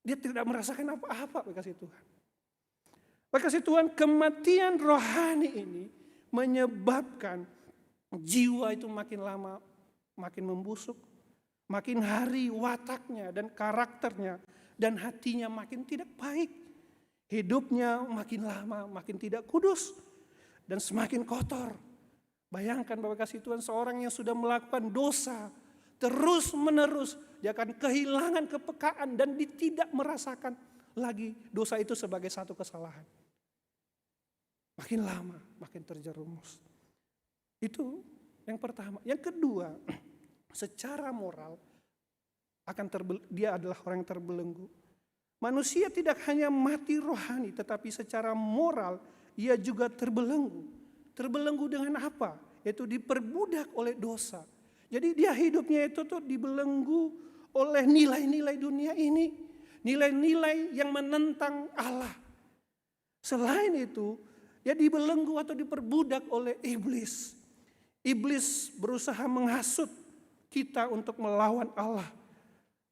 dia tidak merasakan apa-apa kasih Tuhan. Kasih Tuhan, kematian rohani ini menyebabkan jiwa itu makin lama makin membusuk. Makin hari wataknya dan karakternya dan hatinya makin tidak baik. Hidupnya makin lama makin tidak kudus dan semakin kotor. Bayangkan Bapak kasih Tuhan, seorang yang sudah melakukan dosa terus menerus dia akan kehilangan kepekaan dan dia tidak merasakan lagi dosa itu sebagai satu kesalahan. Makin lama makin terjerumus. Itu yang pertama. Yang kedua, secara moral dia adalah orang yang terbelenggu. Manusia tidak hanya mati rohani, tetapi secara moral ia juga terbelenggu. Terbelenggu dengan apa? Yaitu diperbudak oleh dosa. Jadi dia hidupnya itu tuh dibelenggu oleh nilai-nilai dunia ini. Nilai-nilai yang menentang Allah. Selain itu, dia dibelenggu atau diperbudak oleh iblis. Iblis berusaha menghasut kita untuk melawan Allah.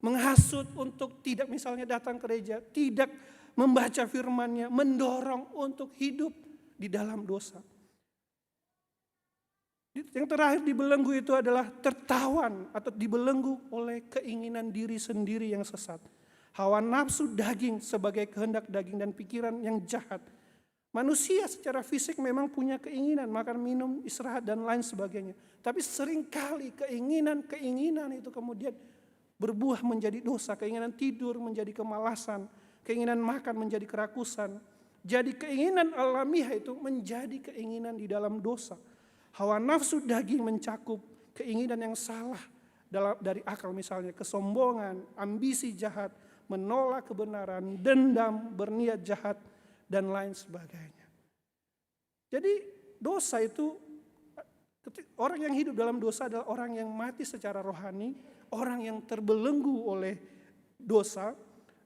Menghasut untuk tidak misalnya datang ke gereja, tidak membaca firman-Nya, mendorong untuk hidup di dalam dosa. Yang terakhir dibelenggu itu adalah tertawan atau dibelenggu oleh keinginan diri sendiri yang sesat. Hawa nafsu daging sebagai kehendak daging dan pikiran yang jahat. Manusia secara fisik memang punya keinginan makan, minum, istirahat dan lain sebagainya. Tapi seringkali keinginan itu kemudian berbuah menjadi dosa. Keinginan tidur menjadi kemalasan. Keinginan makan menjadi kerakusan. Jadi keinginan alamiah itu menjadi keinginan di dalam dosa. Hawa nafsu daging mencakup keinginan yang salah dari akal, misalnya kesombongan, ambisi jahat, menolak kebenaran, dendam, berniat jahat, dan lain sebagainya. Jadi dosa itu, orang yang hidup dalam dosa adalah orang yang mati secara rohani, orang yang terbelenggu oleh dosa.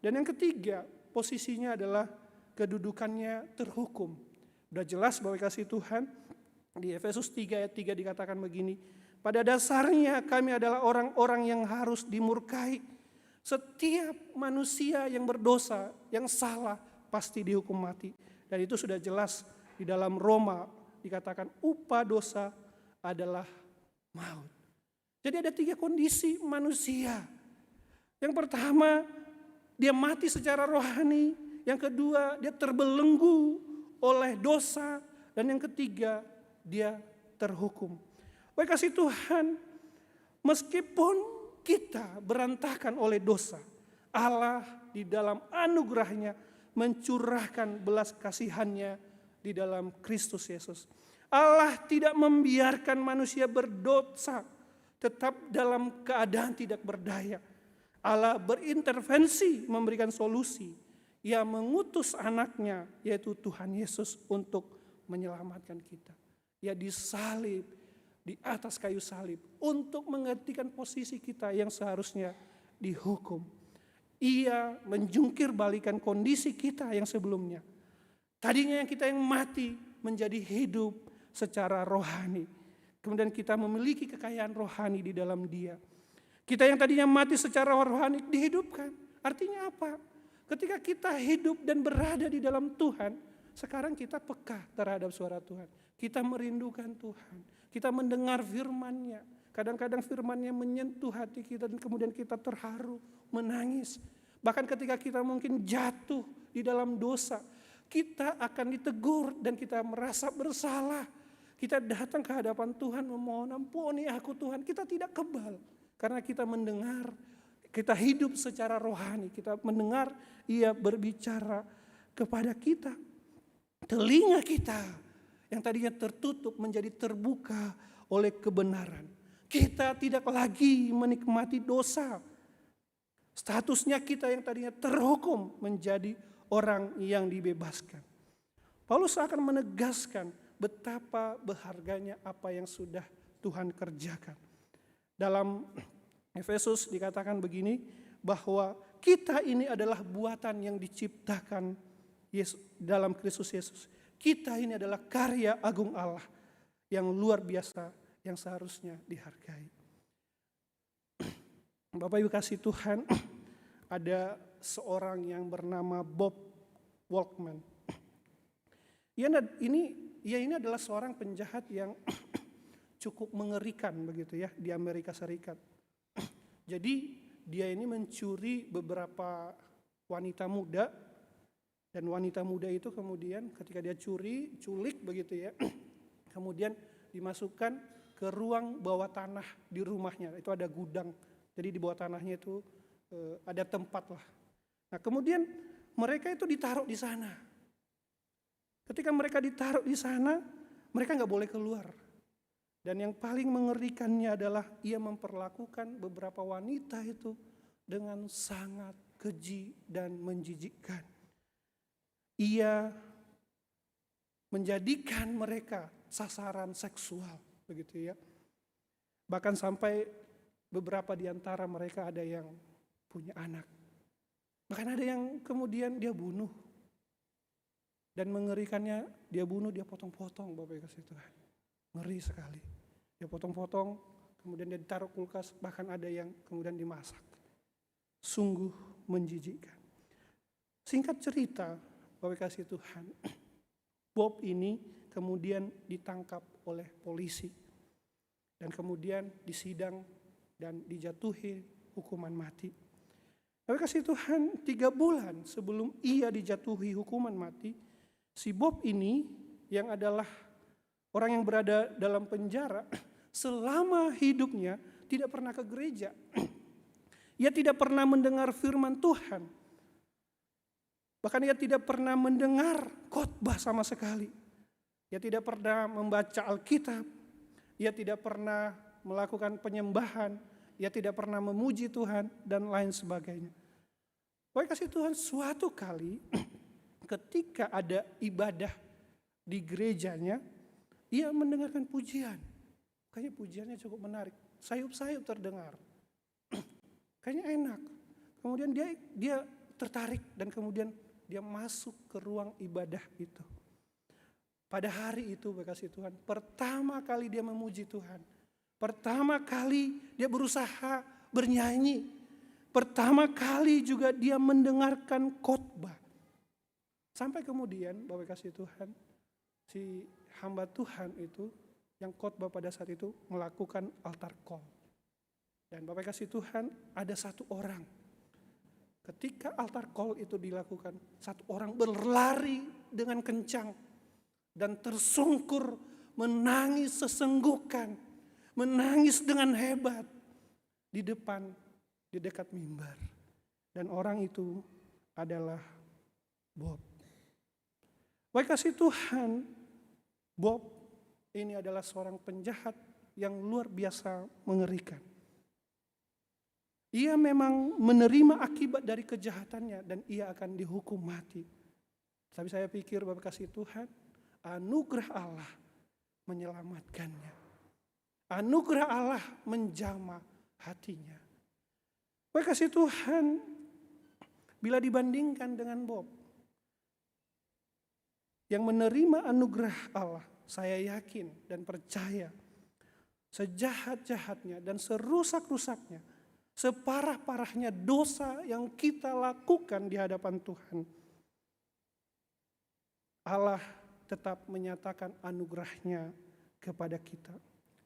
Dan yang ketiga, posisinya adalah kedudukannya terhukum. Udah jelas bahwa kasih Tuhan, di Efesus 3 ayat 3 dikatakan begini, pada dasarnya kami adalah orang-orang yang harus dimurkai. Setiap manusia yang berdosa, yang salah, pasti dihukum mati. Dan itu sudah jelas di dalam Roma dikatakan upah dosa adalah maut. Jadi ada 3 kondisi manusia. Yang pertama, dia mati secara rohani. Yang kedua, dia terbelenggu oleh dosa. Dan yang ketiga, dia terhukum. Oleh kasih Tuhan, meskipun kita berantakan oleh dosa, Allah di dalam anugerahnya mencurahkan belas kasihannya di dalam Kristus Yesus. Allah tidak membiarkan manusia berdosa tetap dalam keadaan tidak berdaya. Allah berintervensi memberikan solusi. Ia mengutus anaknya yaitu Tuhan Yesus untuk menyelamatkan kita. Ia disalib di atas kayu salib untuk menggantikan posisi kita yang seharusnya dihukum. Ia menjungkir balikan kondisi kita yang sebelumnya. Tadinya yang kita yang mati menjadi hidup secara rohani. Kemudian kita memiliki kekayaan rohani di dalam Dia. Kita yang tadinya mati secara rohani dihidupkan. Artinya apa? Ketika kita hidup dan berada di dalam Tuhan, sekarang kita peka terhadap suara Tuhan. Kita merindukan Tuhan. Kita mendengar firman-Nya. Kadang-kadang firman-Nya menyentuh hati kita dan kemudian kita terharu, menangis. Bahkan ketika kita mungkin jatuh di dalam dosa, kita akan ditegur dan kita merasa bersalah. Kita datang ke hadapan Tuhan memohon, ampuni aku Tuhan. Kita tidak kebal karena kita mendengar, kita hidup secara rohani. Kita mendengar Ia berbicara kepada kita. Telinga kita yang tadinya tertutup menjadi terbuka oleh kebenaran. Kita tidak lagi menikmati dosa. Statusnya kita yang tadinya terhukum menjadi orang yang dibebaskan. Paulus akan menegaskan betapa berharganya apa yang sudah Tuhan kerjakan. Dalam Efesus dikatakan begini, bahwa kita ini adalah buatan yang diciptakan dalam Kristus Yesus. Kita ini adalah karya agung Allah yang luar biasa, yang seharusnya dihargai. Bapak Ibu kasih Tuhan, ada seorang yang bernama Bob Walkman. Ia ini adalah seorang penjahat yang cukup mengerikan begitu ya di Amerika Serikat. Jadi dia ini mencuri beberapa wanita muda. Dan wanita muda itu kemudian ketika dia culik begitu ya, kemudian dimasukkan ke ruang bawah tanah di rumahnya. Itu ada gudang, jadi di bawah tanahnya itu ada tempat lah. Nah kemudian mereka itu ditaruh di sana. Ketika mereka ditaruh di sana, mereka nggak boleh keluar. Dan yang paling mengerikannya adalah ia memperlakukan beberapa wanita itu dengan sangat keji dan menjijikkan. Ia menjadikan mereka sasaran seksual, begitu ya. Bahkan sampai beberapa di antara mereka ada yang punya anak. Bahkan ada yang kemudian dia bunuh. Dan mengerikannya dia bunuh, dia potong-potong, Bapak Ibu kasih Tuhan. Ngeri sekali. Dia potong-potong, kemudian dia ditaruh kulkas, bahkan ada yang kemudian dimasak. Sungguh menjijikkan. Singkat cerita, Bapak Ibu kasih Tuhan, Bob ini kemudian ditangkap oleh polisi. Dan kemudian disidang dan dijatuhi hukuman mati. Bapak kasih Tuhan, 3 bulan sebelum ia dijatuhi hukuman mati, si Bob ini yang adalah orang yang berada dalam penjara selama hidupnya tidak pernah ke gereja. Ia tidak pernah mendengar firman Tuhan. Bahkan ia tidak pernah mendengar khotbah sama sekali. Ia tidak pernah membaca Alkitab. Ia tidak pernah melakukan penyembahan. Ia tidak pernah memuji Tuhan dan lain sebagainya. Baik kasih Tuhan, suatu kali ketika ada ibadah di gerejanya, ia mendengarkan pujian. Kayaknya pujiannya cukup menarik. Sayup-sayup terdengar. Kayaknya enak. Kemudian dia tertarik dan kemudian dia masuk ke ruang ibadah itu. Pada hari itu, kasih Tuhan, pertama kali dia memuji Tuhan. Pertama kali dia berusaha bernyanyi. Pertama kali juga dia mendengarkan khotbah. Sampai kemudian, Bapak kasih Tuhan, si hamba Tuhan itu yang khotbah pada saat itu melakukan altar call. Dan Bapak kasih Tuhan, ada satu orang. Ketika altar call itu dilakukan, satu orang berlari dengan kencang dan tersungkur, menangis sesenggukan, menangis dengan hebat di dekat mimbar. Dan orang itu adalah Bob. Baik kasih Tuhan, Bob ini adalah seorang penjahat yang luar biasa mengerikan. Ia memang menerima akibat dari kejahatannya dan ia akan dihukum mati. Tapi saya pikir Bapak kasih Tuhan, anugerah Allah menyelamatkannya. Anugerah Allah menjamah hatinya. Bapak kasih Tuhan, bila dibandingkan dengan Bob yang menerima anugerah Allah, saya yakin dan percaya sejahat-jahatnya dan serusak-rusaknya, separah-parahnya dosa yang kita lakukan di hadapan Tuhan, Allah tetap menyatakan anugerahnya kepada kita.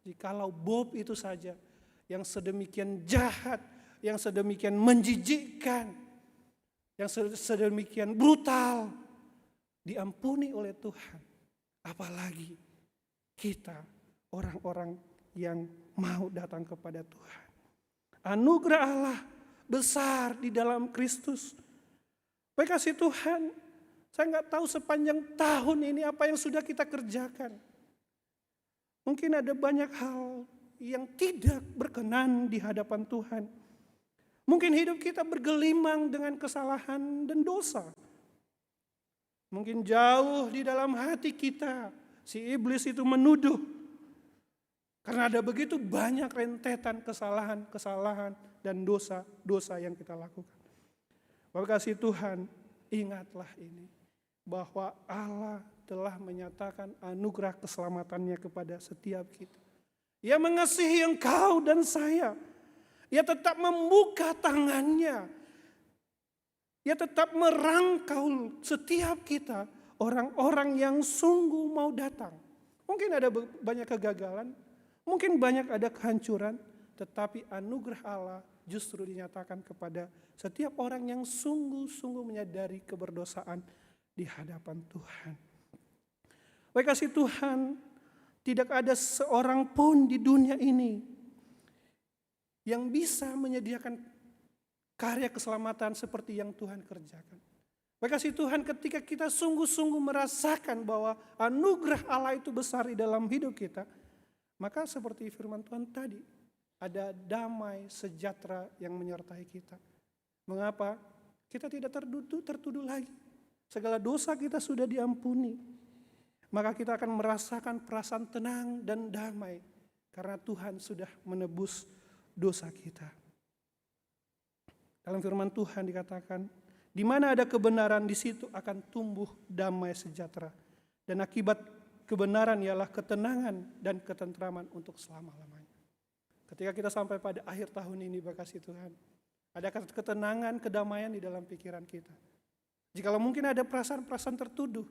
Jikalau Bob itu saja yang sedemikian jahat, yang sedemikian menjijikkan, yang sedemikian brutal, diampuni oleh Tuhan, apalagi kita orang-orang yang mau datang kepada Tuhan. Anugerah Allah besar di dalam Kristus. Baik kasih Tuhan, saya nggak tahu sepanjang tahun ini apa yang sudah kita kerjakan. Mungkin ada banyak hal yang tidak berkenan di hadapan Tuhan. Mungkin hidup kita bergelimang dengan kesalahan dan dosa. Mungkin jauh di dalam hati kita, si iblis itu menuduh. Karena ada begitu banyak rentetan kesalahan dan dosa-dosa yang kita lakukan. Bapak kasih Tuhan, ingatlah ini. Bahwa Allah telah menyatakan anugerah keselamatannya kepada setiap kita. Ia mengasihi engkau dan saya. Ia tetap membuka tangannya. Ia tetap merangkul setiap kita, orang-orang yang sungguh mau datang. Mungkin ada banyak kegagalan, mungkin banyak ada kehancuran, tetapi anugerah Allah justru dinyatakan kepada setiap orang yang sungguh-sungguh menyadari keberdosaan di hadapan Tuhan. Baik kasih Tuhan, Tidak ada seorang pun di dunia ini yang bisa menyediakan karya keselamatan seperti yang Tuhan kerjakan. Kasih Tuhan, ketika kita sungguh-sungguh merasakan bahwa anugerah Allah itu besar di dalam hidup kita, maka seperti firman Tuhan tadi, ada damai sejahtera yang menyertai kita. Mengapa? Kita tidak tertuduh lagi. Segala dosa kita sudah diampuni. Maka kita akan merasakan perasaan tenang dan damai karena Tuhan sudah menebus dosa kita. Dalam firman Tuhan dikatakan, di mana ada kebenaran, di situ akan tumbuh damai sejahtera. Dan akibat kebenaran ialah ketenangan dan ketentraman untuk selama-lamanya. Ketika kita sampai pada akhir tahun ini, berkasih Tuhan, ada ketenangan, kedamaian di dalam pikiran kita. Jikalau mungkin ada perasaan-perasaan tertuduh,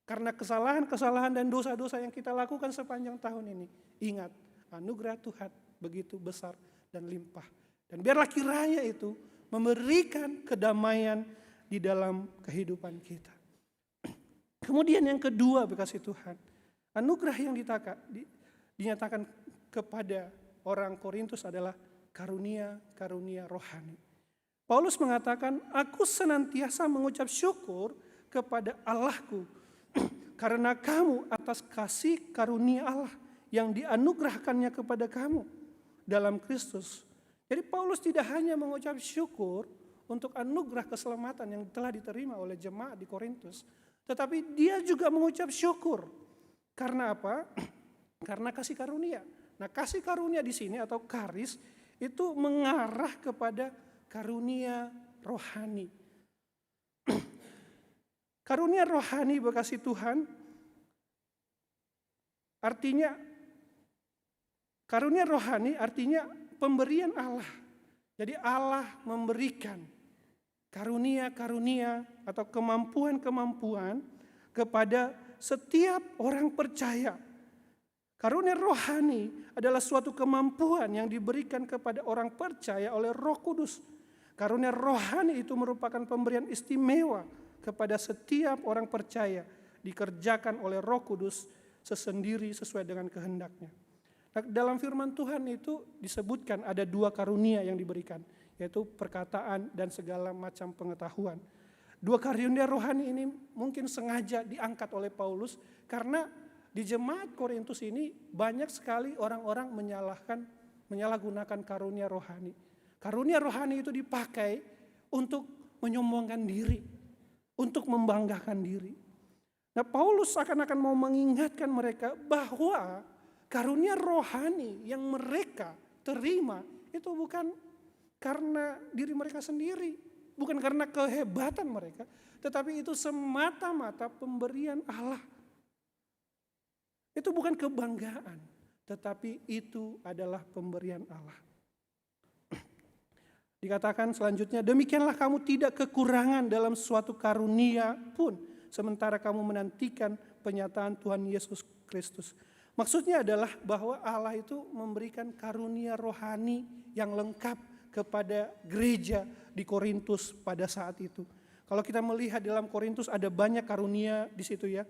karena kesalahan-kesalahan dan dosa-dosa yang kita lakukan sepanjang tahun ini, ingat, anugerah Tuhan begitu besar dan limpah. Dan biarlah kiranya itu memberikan kedamaian di dalam kehidupan kita. Kemudian yang kedua, berkasih Tuhan, anugerah yang dinyatakan kepada orang Korintus adalah karunia-karunia rohani. Paulus mengatakan, aku senantiasa mengucap syukur kepada Allahku karena kamu atas kasih karunia Allah yang dianugerahkannya kepada kamu dalam Kristus. Jadi Paulus tidak hanya mengucap syukur untuk anugerah keselamatan yang telah diterima oleh jemaat di Korintus, tetapi dia juga mengucap syukur. Karena apa? Karena kasih karunia. Nah, kasih karunia di sini atau karis itu mengarah kepada karunia rohani. Karunia rohani, berkasih Tuhan, artinya karunia rohani artinya pemberian Allah. Jadi Allah memberikan karunia-karunia atau kemampuan-kemampuan kepada setiap orang percaya. Karunia rohani adalah suatu kemampuan yang diberikan kepada orang percaya oleh Roh Kudus. Karunia rohani itu merupakan pemberian istimewa kepada setiap orang percaya, dikerjakan oleh Roh Kudus sesendiri sesuai dengan kehendaknya. Nah, dalam firman Tuhan itu disebutkan ada 2 karunia yang diberikan, yaitu perkataan dan segala macam pengetahuan. 2 karunia rohani ini mungkin sengaja diangkat oleh Paulus karena di jemaat Korintus ini banyak sekali orang-orang menyalahgunakan karunia rohani. Karunia rohani itu dipakai untuk menyombongkan diri, untuk membanggakan diri. Nah, Paulus akan mau mengingatkan mereka bahwa karunia rohani yang mereka terima itu bukan karena diri mereka sendiri, bukan karena kehebatan mereka, tetapi itu semata-mata pemberian Allah. Itu bukan kebanggaan, tetapi itu adalah pemberian Allah. Dikatakan selanjutnya, demikianlah kamu tidak kekurangan dalam suatu karunia pun, sementara kamu menantikan penyataan Tuhan Yesus Kristus. Maksudnya adalah bahwa Allah itu memberikan karunia rohani yang lengkap kepada gereja di Korintus pada saat itu. Kalau kita melihat dalam Korintus ada banyak karunia di situ ya.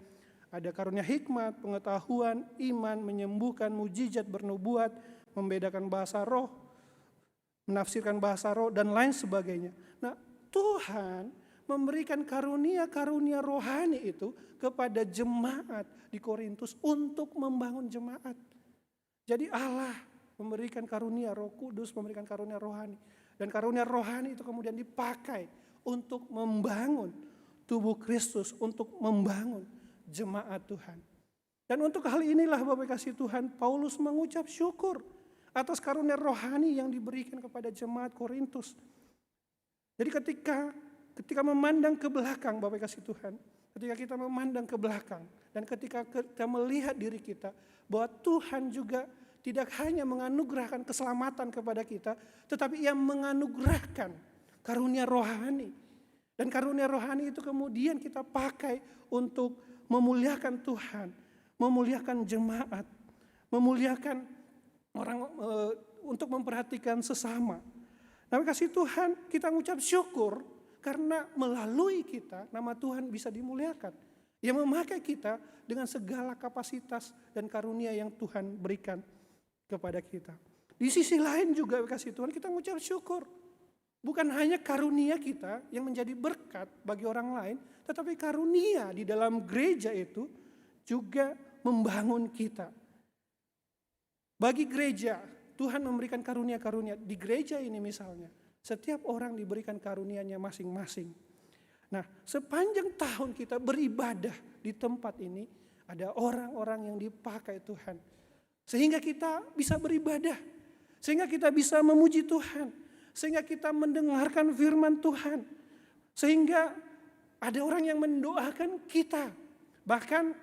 Ada karunia hikmat, pengetahuan, iman, menyembuhkan, mujizat, bernubuat, membedakan bahasa roh, menafsirkan bahasa roh, dan lain sebagainya. Nah, Tuhan memberikan karunia-karunia rohani itu kepada jemaat di Korintus untuk membangun jemaat. Jadi Allah memberikan karunia Roh Kudus, memberikan karunia rohani. Dan karunia rohani itu kemudian dipakai untuk membangun tubuh Kristus, untuk membangun jemaat Tuhan. Dan untuk hal inilah Bapak kasih Tuhan, Paulus mengucap syukur atas karunia rohani yang diberikan kepada jemaat Korintus. Jadi ketika memandang ke belakang Bapak kasih Tuhan, ketika kita memandang ke belakang dan ketika kita melihat diri kita bahwa Tuhan juga tidak hanya menganugerahkan keselamatan kepada kita, tetapi Ia menganugerahkan karunia rohani. Dan karunia rohani itu kemudian kita pakai untuk memuliakan Tuhan, memuliakan jemaat, memuliakan orang, untuk memperhatikan sesama. Nah, kasih Tuhan, kita mengucap syukur karena melalui kita nama Tuhan bisa dimuliakan. Yang memakai kita dengan segala kapasitas dan karunia yang Tuhan berikan kepada kita. Di sisi lain juga kasih Tuhan kita mengucap syukur. Bukan hanya karunia kita yang menjadi berkat bagi orang lain, tetapi karunia di dalam gereja itu juga membangun kita. Bagi gereja, Tuhan memberikan karunia-karunia. Di gereja ini misalnya, setiap orang diberikan karunianya masing-masing. Nah, sepanjang tahun kita beribadah di tempat ini, ada orang-orang yang dipakai Tuhan. Sehingga kita bisa beribadah, sehingga kita bisa memuji Tuhan. Sehingga kita mendengarkan firman Tuhan. Sehingga ada orang yang mendoakan kita. Bahkan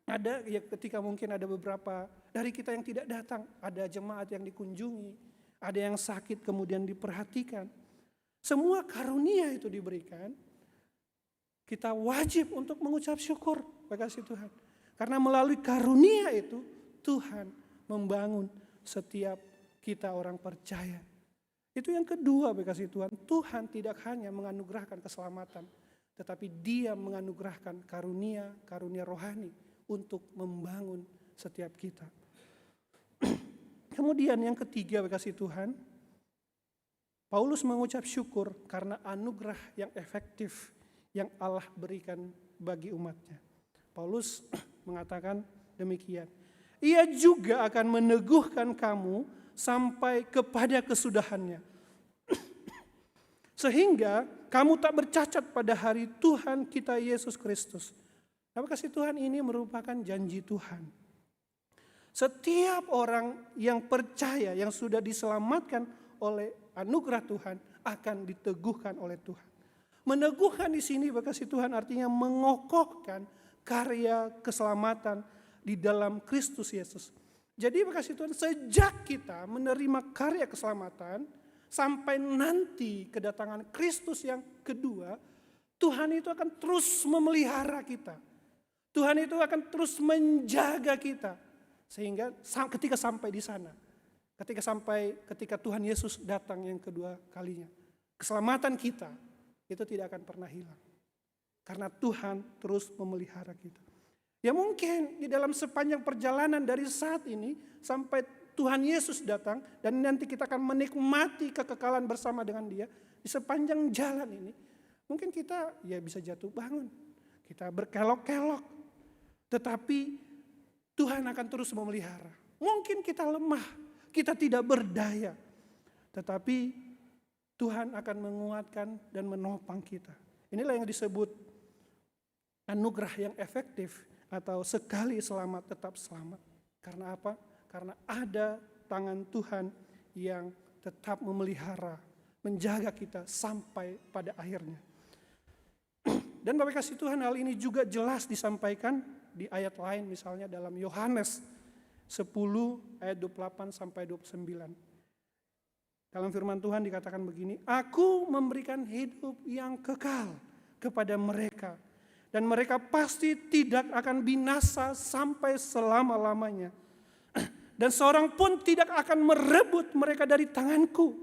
ada ya ketika mungkin ada beberapa dari kita yang tidak datang. Ada jemaat yang dikunjungi. Ada yang sakit kemudian diperhatikan. Semua karunia itu diberikan. Kita wajib untuk mengucap syukur bagi Tuhan. Karena melalui karunia itu Tuhan membangun setiap kita orang percaya. Itu yang kedua berkasih Tuhan. Tuhan tidak hanya menganugerahkan keselamatan, tetapi Dia menganugerahkan karunia rohani untuk membangun setiap kita. Kemudian yang ketiga berkasih Tuhan, Paulus mengucap syukur karena anugerah yang efektif yang Allah berikan bagi umatnya. Paulus mengatakan demikian. Ia juga akan meneguhkan kamu sampai kepada kesudahannya. Sehingga kamu tak bercacat pada hari Tuhan kita Yesus Kristus. Nah, kasih Tuhan ini merupakan janji Tuhan. Setiap orang yang percaya, yang sudah diselamatkan oleh anugerah Tuhan, akan diteguhkan oleh Tuhan. Meneguhkan di sini kasih Tuhan artinya mengokohkan karya keselamatan di dalam Kristus Yesus. Jadi kasih Tuhan, sejak kita menerima karya keselamatan sampai nanti kedatangan Kristus yang kedua, Tuhan itu akan terus memelihara kita. Tuhan itu akan terus menjaga kita sehingga ketika sampai di sana, ketika Tuhan Yesus datang yang kedua kalinya, keselamatan kita itu tidak akan pernah hilang. Karena Tuhan terus memelihara kita. Ya mungkin di dalam sepanjang perjalanan dari saat ini sampai Tuhan Yesus datang dan nanti kita akan menikmati kekekalan bersama dengan Dia. Di sepanjang jalan ini mungkin kita ya bisa jatuh bangun. Kita berkelok-kelok. Tetapi Tuhan akan terus memelihara. Mungkin kita lemah, kita tidak berdaya. Tetapi Tuhan akan menguatkan dan menopang kita. Inilah yang disebut anugerah yang efektif. Atau sekali selamat tetap selamat. Karena apa? Karena ada tangan Tuhan yang tetap memelihara, menjaga kita sampai pada akhirnya. Dan Bapak kasih Tuhan, hal ini juga jelas disampaikan di ayat lain, misalnya dalam Yohanes 10 ayat 28 sampai 29. Dalam firman Tuhan dikatakan begini, Aku memberikan hidup yang kekal kepada mereka, dan mereka pasti tidak akan binasa sampai selama-lamanya. Dan seorang pun tidak akan merebut mereka dari tanganku.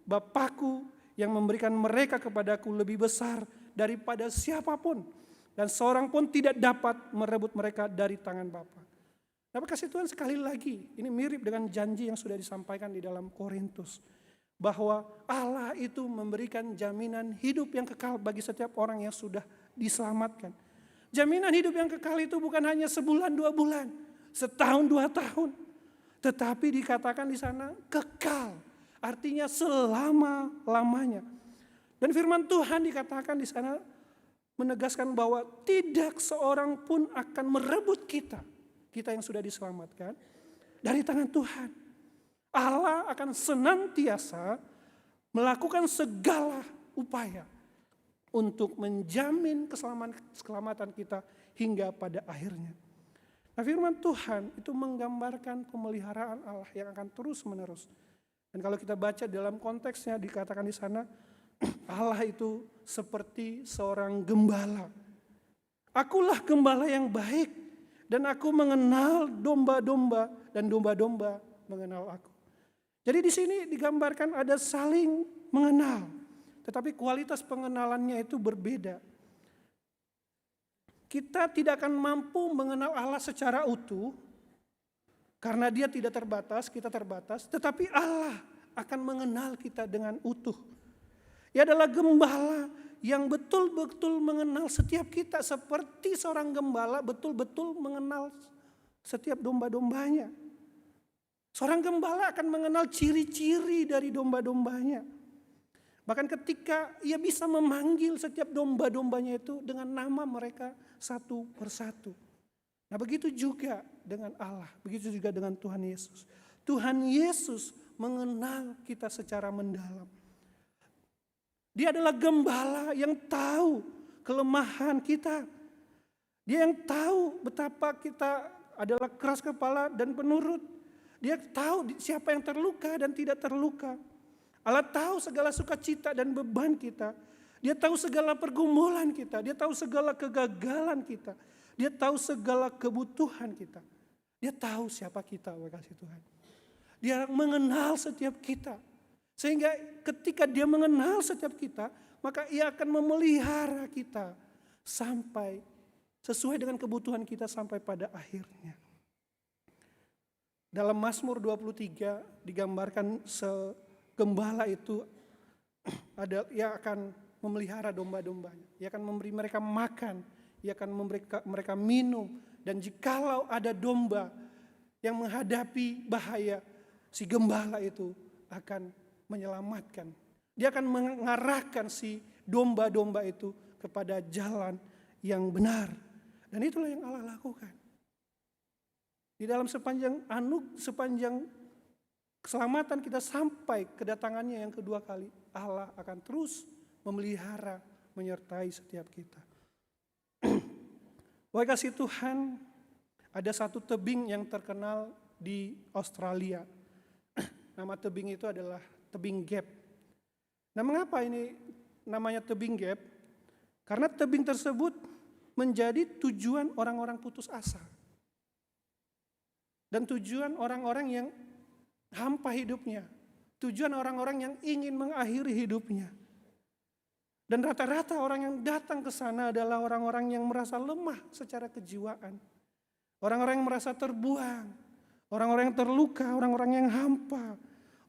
Bapakku yang memberikan mereka kepadaku lebih besar daripada siapapun. Dan seorang pun tidak dapat merebut mereka dari tangan Bapa. Nah, kasih Tuhan sekali lagi, ini mirip dengan janji yang sudah disampaikan di dalam Korintus. Bahwa Allah itu memberikan jaminan hidup yang kekal bagi setiap orang yang sudah diselamatkan. Jaminan hidup yang kekal itu bukan hanya sebulan, 2 bulan, setahun, 2 tahun. Tetapi dikatakan di sana kekal, artinya selama-lamanya. Dan firman Tuhan dikatakan di sana menegaskan bahwa tidak seorang pun akan merebut kita yang sudah diselamatkan dari tangan Tuhan. Allah akan senantiasa melakukan segala upaya untuk menjamin keselamatan kita hingga pada akhirnya. Nah, firman Tuhan itu menggambarkan pemeliharaan Allah yang akan terus menerus. Dan kalau kita baca dalam konteksnya dikatakan di sana, Allah itu seperti seorang gembala. Akulah gembala yang baik dan aku mengenal domba-domba dan domba-domba mengenal aku. Jadi di sini digambarkan ada saling mengenal. Tetapi kualitas pengenalannya itu berbeda. kita tidak akan mampu mengenal Allah secara utuh, karena Dia tidak terbatas, kita terbatas, tetapi Allah akan mengenal kita dengan utuh. Ia adalah gembala yang betul-betul mengenal setiap kita, seperti seorang gembala betul-betul mengenal setiap domba-dombanya. Seorang gembala akan mengenal ciri-ciri dari domba-dombanya. Bahkan ketika ia bisa memanggil setiap domba-dombanya itu dengan nama mereka satu persatu. Nah, begitu juga dengan Allah, begitu juga dengan Tuhan Yesus. Tuhan Yesus mengenal kita secara mendalam. Dia adalah gembala yang tahu kelemahan kita. Dia yang tahu betapa kita adalah keras kepala dan penurut. Dia tahu siapa yang terluka dan tidak terluka. Allah tahu segala sukacita dan beban kita. Dia tahu segala pergumulan kita. Dia tahu segala kegagalan kita. Dia tahu segala kebutuhan kita. Dia tahu siapa kita, kasih Tuhan. Dia mengenal setiap kita. Sehingga ketika Dia mengenal setiap kita, maka Ia akan memelihara kita sampai sesuai dengan kebutuhan kita sampai pada akhirnya. Dalam Mazmur 23 digambarkan segembala itu ia akan memelihara domba-dombanya. Ia akan memberi mereka makan, ia akan memberi mereka minum. Dan jikalau ada domba yang menghadapi bahaya, si gembala itu akan menyelamatkan. Dia akan mengarahkan si domba-domba itu kepada jalan yang benar. Dan itulah yang Allah lakukan. Di dalam sepanjang keselamatan kita sampai kedatangannya yang kedua kali, Allah akan terus memelihara, menyertai setiap kita. Wahai kasih Tuhan, ada satu tebing yang terkenal di Australia. Nama tebing itu adalah tebing Gap. Nah, mengapa ini namanya tebing Gap? Karena tebing tersebut menjadi tujuan orang-orang putus asa. Dan tujuan orang-orang yang hampa hidupnya. Tujuan orang-orang yang ingin mengakhiri hidupnya. Dan rata-rata orang yang datang ke sana adalah orang-orang yang merasa lemah secara kejiwaan. Orang-orang yang merasa terbuang. Orang-orang yang terluka, orang-orang yang hampa.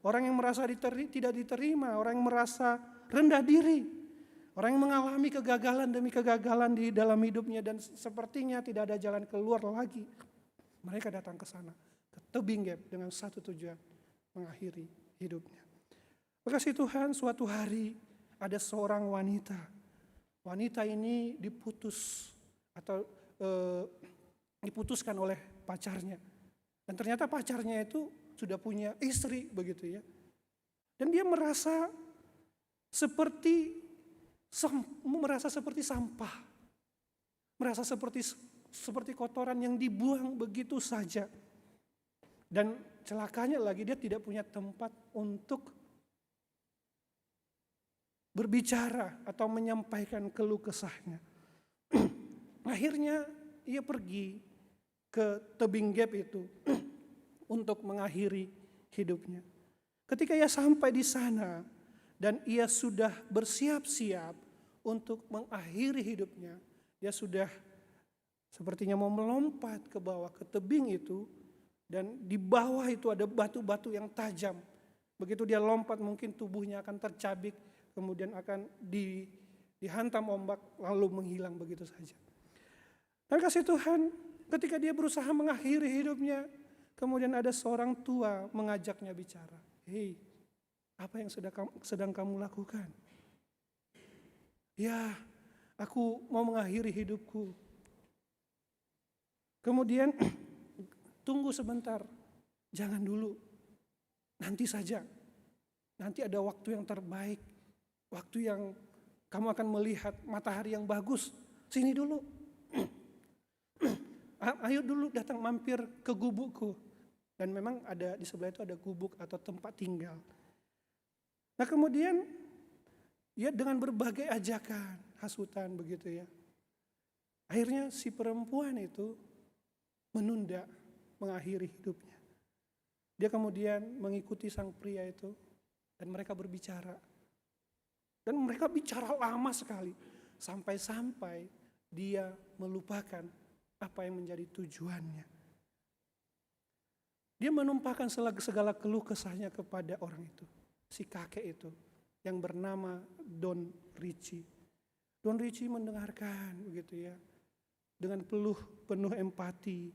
Orang yang merasa tidak diterima, orang yang merasa rendah diri. Orang yang mengalami kegagalan demi kegagalan di dalam hidupnya dan sepertinya tidak ada jalan keluar lagi. Mereka datang ke sana, ke tebing Gap dengan satu tujuan, mengakhiri hidupnya. Makasih Tuhan, suatu hari ada seorang wanita. Wanita ini diputuskan oleh pacarnya. Dan ternyata pacarnya itu sudah punya istri begitu ya. Dan dia merasa seperti sampah. Merasa seperti kotoran yang dibuang begitu saja. Dan celakanya lagi dia tidak punya tempat untuk berbicara atau menyampaikan keluh kesahnya. Akhirnya ia pergi ke tebing Gap itu untuk mengakhiri hidupnya. Ketika ia sampai di sana dan ia sudah bersiap-siap untuk mengakhiri hidupnya, dia sudah sepertinya mau melompat ke bawah ke tebing itu, dan di bawah itu ada batu-batu yang tajam. Begitu dia lompat mungkin tubuhnya akan tercabik, kemudian akan dihantam ombak lalu menghilang begitu saja. Dan kasih Tuhan, ketika dia berusaha mengakhiri hidupnya, kemudian ada seorang tua mengajaknya bicara. Hei, apa yang sedang kamu lakukan? Ya, aku mau mengakhiri hidupku. Kemudian tunggu sebentar, jangan dulu, nanti saja. Nanti ada waktu yang terbaik, waktu yang kamu akan melihat matahari yang bagus. Sini dulu, ayo dulu datang mampir ke gubukku. Dan memang ada di sebelah itu ada gubuk atau tempat tinggal. Nah kemudian ya dengan berbagai ajakan, hasutan begitu ya. Akhirnya si perempuan itu menunda mengakhiri hidupnya. Dia kemudian mengikuti sang pria itu dan mereka berbicara. Dan mereka bicara lama sekali. Sampai-sampai dia melupakan apa yang menjadi tujuannya. Dia menumpahkan segala keluh kesahnya kepada orang itu, si kakek itu yang bernama Don Richie. Don Richie mendengarkan begitu ya, dengan penuh empati.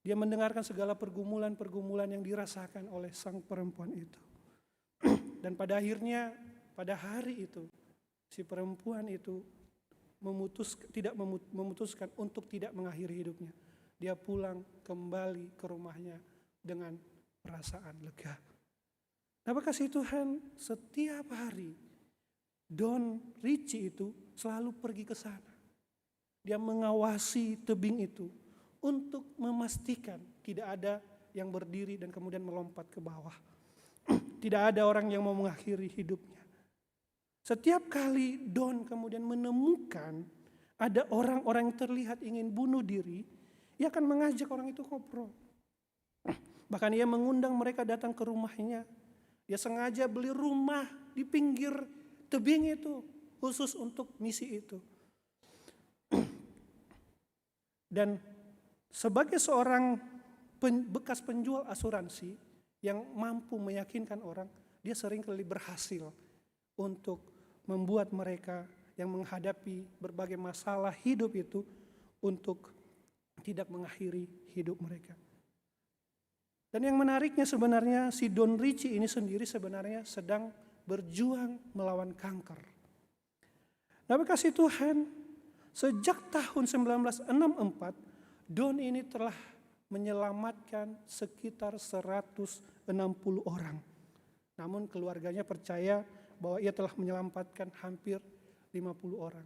Dia mendengarkan segala pergumulan-pergumulan yang dirasakan oleh sang perempuan itu. Dan pada akhirnya, pada hari itu, si perempuan itu tidak memutuskan untuk tidak mengakhiri hidupnya. Dia pulang kembali ke rumahnya dengan perasaan lega. Nah, kasih Tuhan, setiap hari Don Richie itu selalu pergi ke sana. Dia mengawasi tebing itu untuk memastikan tidak ada yang berdiri dan kemudian melompat ke bawah. Tidak ada orang yang mau mengakhiri hidupnya. Setiap kali Don kemudian menemukan ada orang-orang yang terlihat ingin bunuh diri, ia akan mengajak orang itu ngobrol. Bahkan ia mengundang mereka datang ke rumahnya. Dia sengaja beli rumah di pinggir tebing itu khusus untuk misi itu. Dan sebagai seorang bekas penjual asuransi yang mampu meyakinkan orang, dia seringkali berhasil untuk membuat mereka yang menghadapi berbagai masalah hidup itu untuk tidak mengakhiri hidup mereka. Dan yang menariknya sebenarnya si Don Richie ini sendiri sebenarnya sedang berjuang melawan kanker. Nah, kasih Tuhan, sejak tahun 1964 Don ini telah menyelamatkan sekitar 160 orang. Namun keluarganya percaya bahwa ia telah menyelamatkan hampir 50 orang.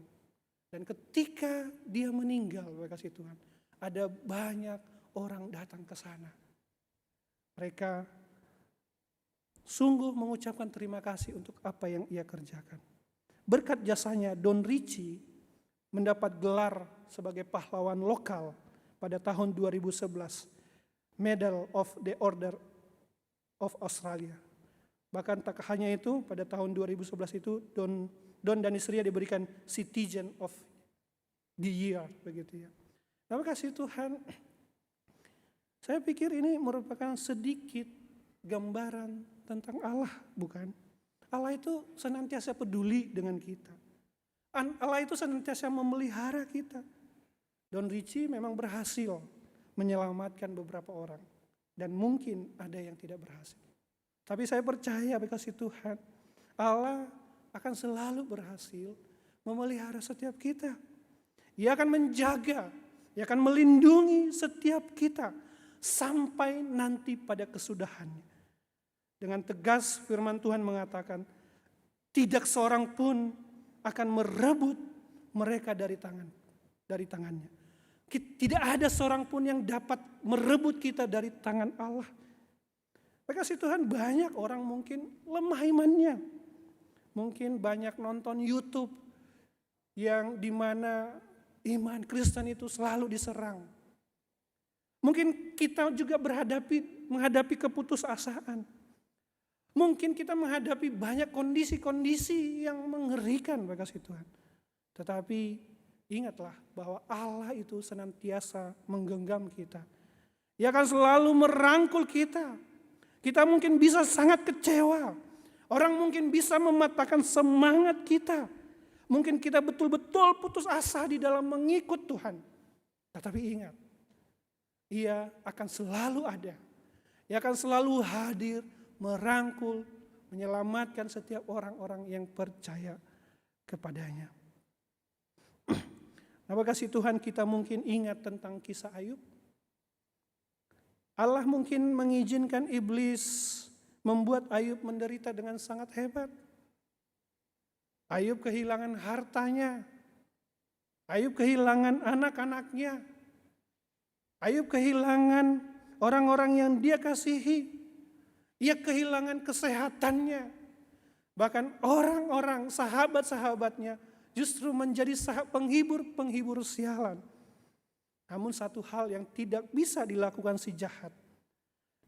Dan ketika dia meninggal, kasih Tuhan, ada banyak orang datang ke sana. Mereka sungguh mengucapkan terima kasih untuk apa yang ia kerjakan. Berkat jasanya, Don Richie mendapat gelar sebagai pahlawan lokal pada tahun 2011, Medal of the Order of Australia. Bahkan tak hanya itu, pada tahun 2011 itu Don dan istrinya diberikan Citizen of the Year, begitu ya. Terima kasih Tuhan. Saya pikir ini merupakan sedikit gambaran tentang Allah, bukan? Allah itu senantiasa peduli dengan kita. Allah itu senantiasa memelihara kita. Don Richie memang berhasil menyelamatkan beberapa orang. Dan mungkin ada yang tidak berhasil. Tapi saya percaya kasih Tuhan, Allah akan selalu berhasil memelihara setiap kita. Ia akan menjaga, ia akan melindungi setiap kita sampai nanti pada kesudahannya. Dengan tegas firman Tuhan mengatakan, tidak seorang pun akan merebut mereka dari tangannya. Tidak ada seorang pun yang dapat merebut kita dari tangan Allah. Kasih Tuhan, banyak orang mungkin lemah imannya. Mungkin banyak nonton YouTube yang dimana iman Kristen itu selalu diserang. Mungkin kita juga menghadapi keputusasaan. Mungkin kita menghadapi banyak kondisi-kondisi yang mengerikan, kasih Tuhan. Tetapi ingatlah bahwa Allah itu senantiasa menggenggam kita. Ia akan selalu merangkul kita. Kita mungkin bisa sangat kecewa. Orang mungkin bisa mematahkan semangat kita. Mungkin kita betul-betul putus asa di dalam mengikut Tuhan. Tetapi ingat, Ia akan selalu ada. Ia akan selalu hadir, merangkul, menyelamatkan setiap orang-orang yang percaya kepadanya. Nah, kasih Tuhan, kita mungkin ingat tentang kisah Ayub. Allah mungkin mengizinkan iblis membuat Ayub menderita dengan sangat hebat. Ayub kehilangan hartanya. Ayub kehilangan anak-anaknya. Ayub kehilangan orang-orang yang dia kasihi. Ia kehilangan kesehatannya. Bahkan orang-orang, sahabat-sahabatnya justru menjadi penghibur sialan. Namun satu hal yang tidak bisa dilakukan si jahat.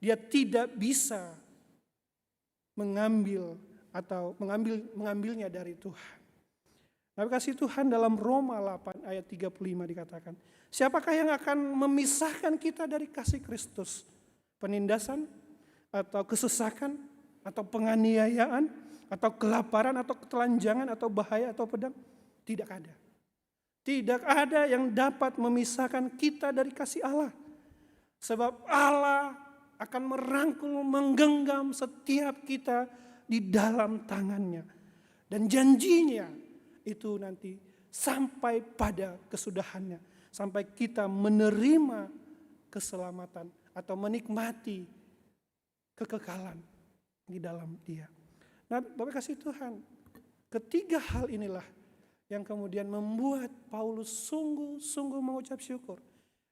Dia tidak bisa mengambilnya dari Tuhan. Nah, kasih Tuhan, dalam Roma 8 ayat 35 dikatakan, siapakah yang akan memisahkan kita dari kasih Kristus? Penindasan, atau kesesakan, atau penganiayaan, atau kelaparan, atau ketelanjangan, atau bahaya, atau pedang? Tidak ada. Tidak ada yang dapat memisahkan kita dari kasih Allah. Sebab Allah akan merangkul, menggenggam setiap kita di dalam tangannya. Dan janjinya itu nanti sampai pada kesudahannya. Sampai kita menerima keselamatan atau menikmati kekekalan di dalam Dia. Nah, Bapak kasih Tuhan, ketiga hal inilah yang kemudian membuat Paulus sungguh-sungguh mengucap syukur.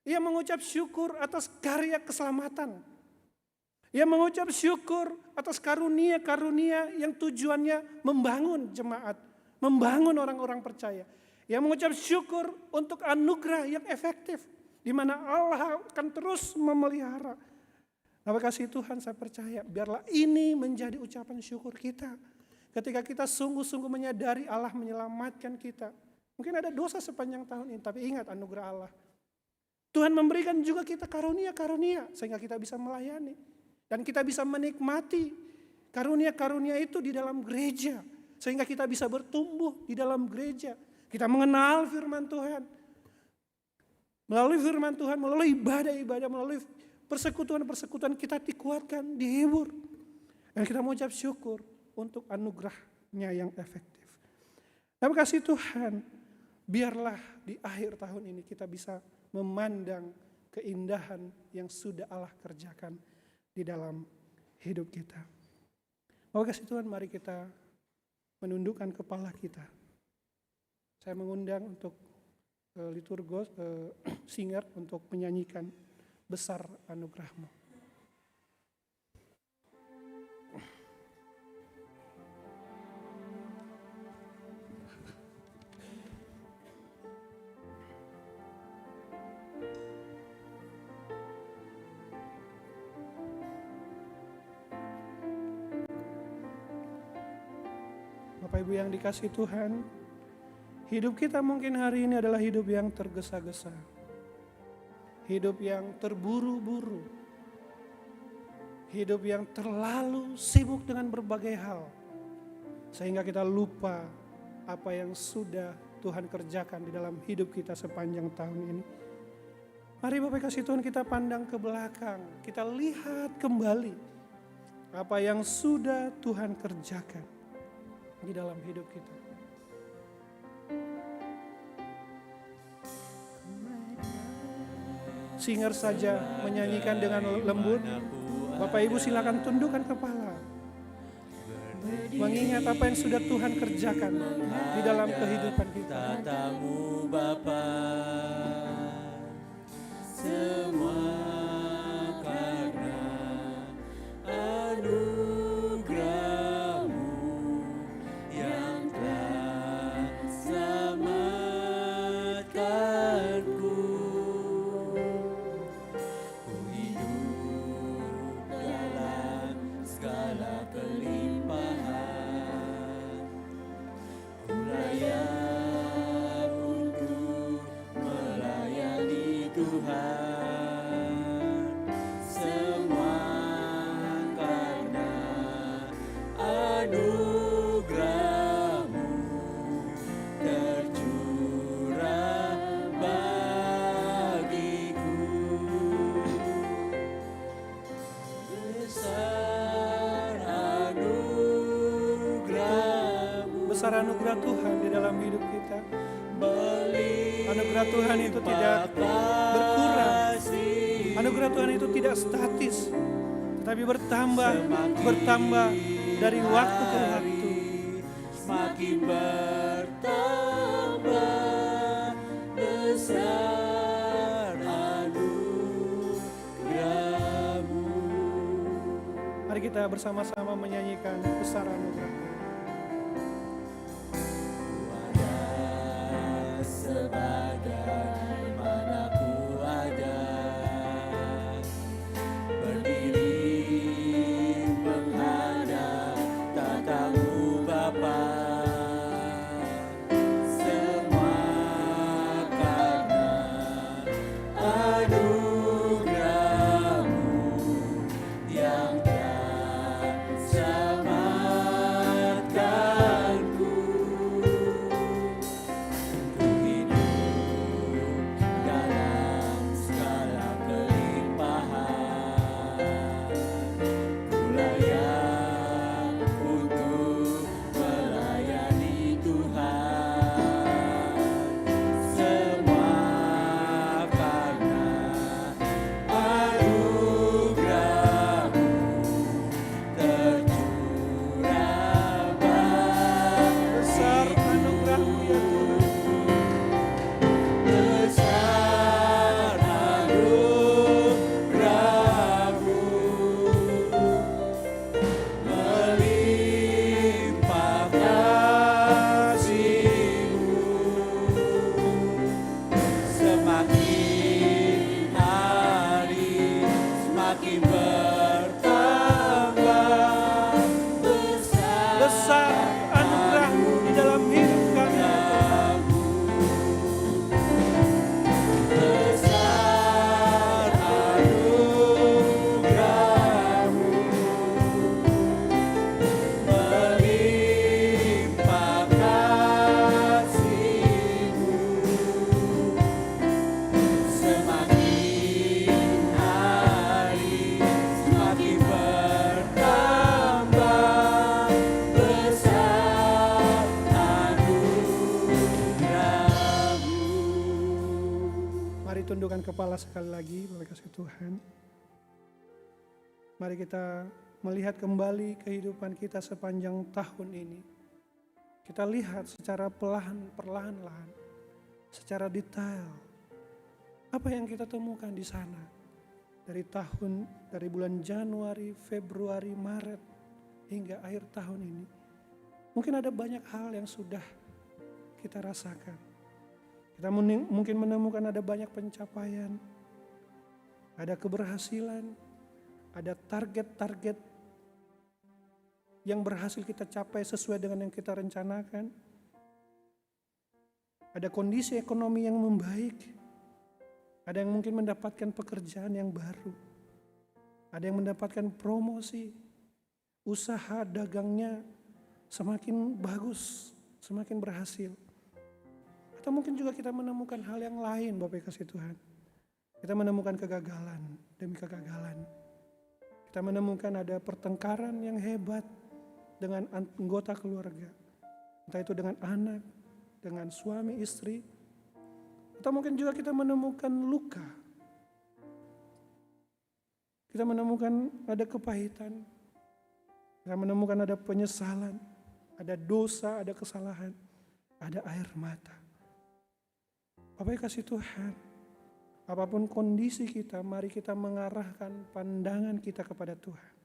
Ia mengucap syukur atas karya keselamatan. Ia mengucap syukur atas karunia-karunia yang tujuannya membangun jemaat, membangun orang-orang percaya. Ia mengucap syukur untuk anugerah yang efektif, di mana Allah akan terus memelihara. Bapak kasih Tuhan, saya percaya biarlah ini menjadi ucapan syukur kita. Ketika kita sungguh-sungguh menyadari Allah menyelamatkan kita. Mungkin ada dosa sepanjang tahun ini, tapi ingat anugerah Allah. Tuhan memberikan juga kita karunia-karunia sehingga kita bisa melayani. Dan kita bisa menikmati karunia-karunia itu di dalam gereja. Sehingga kita bisa bertumbuh di dalam gereja. Kita mengenal firman Tuhan. Melalui firman Tuhan, melalui ibadah-ibadah, melalui persekutuan-persekutuan kita dikuatkan, dihibur. Dan kita mengucap syukur untuk anugerahnya yang efektif. Terima kasih Tuhan, biarlah di akhir tahun ini kita bisa memandang keindahan yang sudah Allah kerjakan di dalam hidup kita. Terima kasih Tuhan, mari kita menundukkan kepala kita. Saya mengundang untuk liturgos, singer untuk menyanyikan Besar Anugerah-Mu. Bapak Ibu yang dikasihi Tuhan, hidup kita mungkin hari ini adalah hidup yang tergesa-gesa. Hidup yang terburu-buru. Hidup yang terlalu sibuk dengan berbagai hal. Sehingga kita lupa apa yang sudah Tuhan kerjakan di dalam hidup kita sepanjang tahun ini. Mari Bapak kasih Tuhan kita pandang ke belakang. Kita lihat kembali apa yang sudah Tuhan kerjakan di dalam hidup kita. Singer saja menyanyikan dengan lembut. Bapak Ibu silakan tundukkan kepala. Mengingat apa yang sudah Tuhan kerjakan di dalam kehidupan kita. Katamu Bapa, semua karena anugerah-Mu yang telah selamatkanku. Ku hidup dalam segala kelimpahan. Ku layak untuk melayani Tuhan. Semua karena anugerah-Mu tercurah bagiku. Besar anugerah-Mu. Besar anugerah Tuhan di dalam hidup kita. Anugerah Tuhan itu tidak berkurang. Anugerah Tuhan itu tidak statis, tetapi bertambah dari waktu ke waktu. Semakin bertambah besar anugerah-Mu. Mari kita bersama-sama menyanyikan besar anugerah. Sebagaimana ku ada, berdiri menghadap tatamu Bapa. Semua kepala sekali lagi, Bapak kasih Tuhan. Mari kita melihat kembali kehidupan kita sepanjang tahun ini. Kita lihat secara perlahan-lahan, secara detail, apa yang kita temukan di sana. Dari bulan Januari, Februari, Maret, hingga akhir tahun ini. Mungkin ada banyak hal yang sudah kita rasakan. Kita mungkin menemukan ada banyak pencapaian, ada keberhasilan, ada target-target yang berhasil kita capai sesuai dengan yang kita rencanakan. Ada kondisi ekonomi yang membaik. Ada yang mungkin mendapatkan pekerjaan yang baru. Ada yang mendapatkan promosi. Usaha dagangnya semakin bagus, semakin berhasil. Atau mungkin juga kita menemukan hal yang lain, Bapak kasih Tuhan. Kita menemukan kegagalan demi kegagalan. Kita menemukan ada pertengkaran yang hebat dengan anggota keluarga. Entah itu dengan anak, dengan suami, istri. Atau mungkin juga kita menemukan luka. Kita menemukan ada kepahitan. Kita menemukan ada penyesalan. Ada dosa, ada kesalahan. Ada air mata. Bapak kasih Tuhan, apapun kondisi kita, mari kita mengarahkan pandangan kita kepada Tuhan.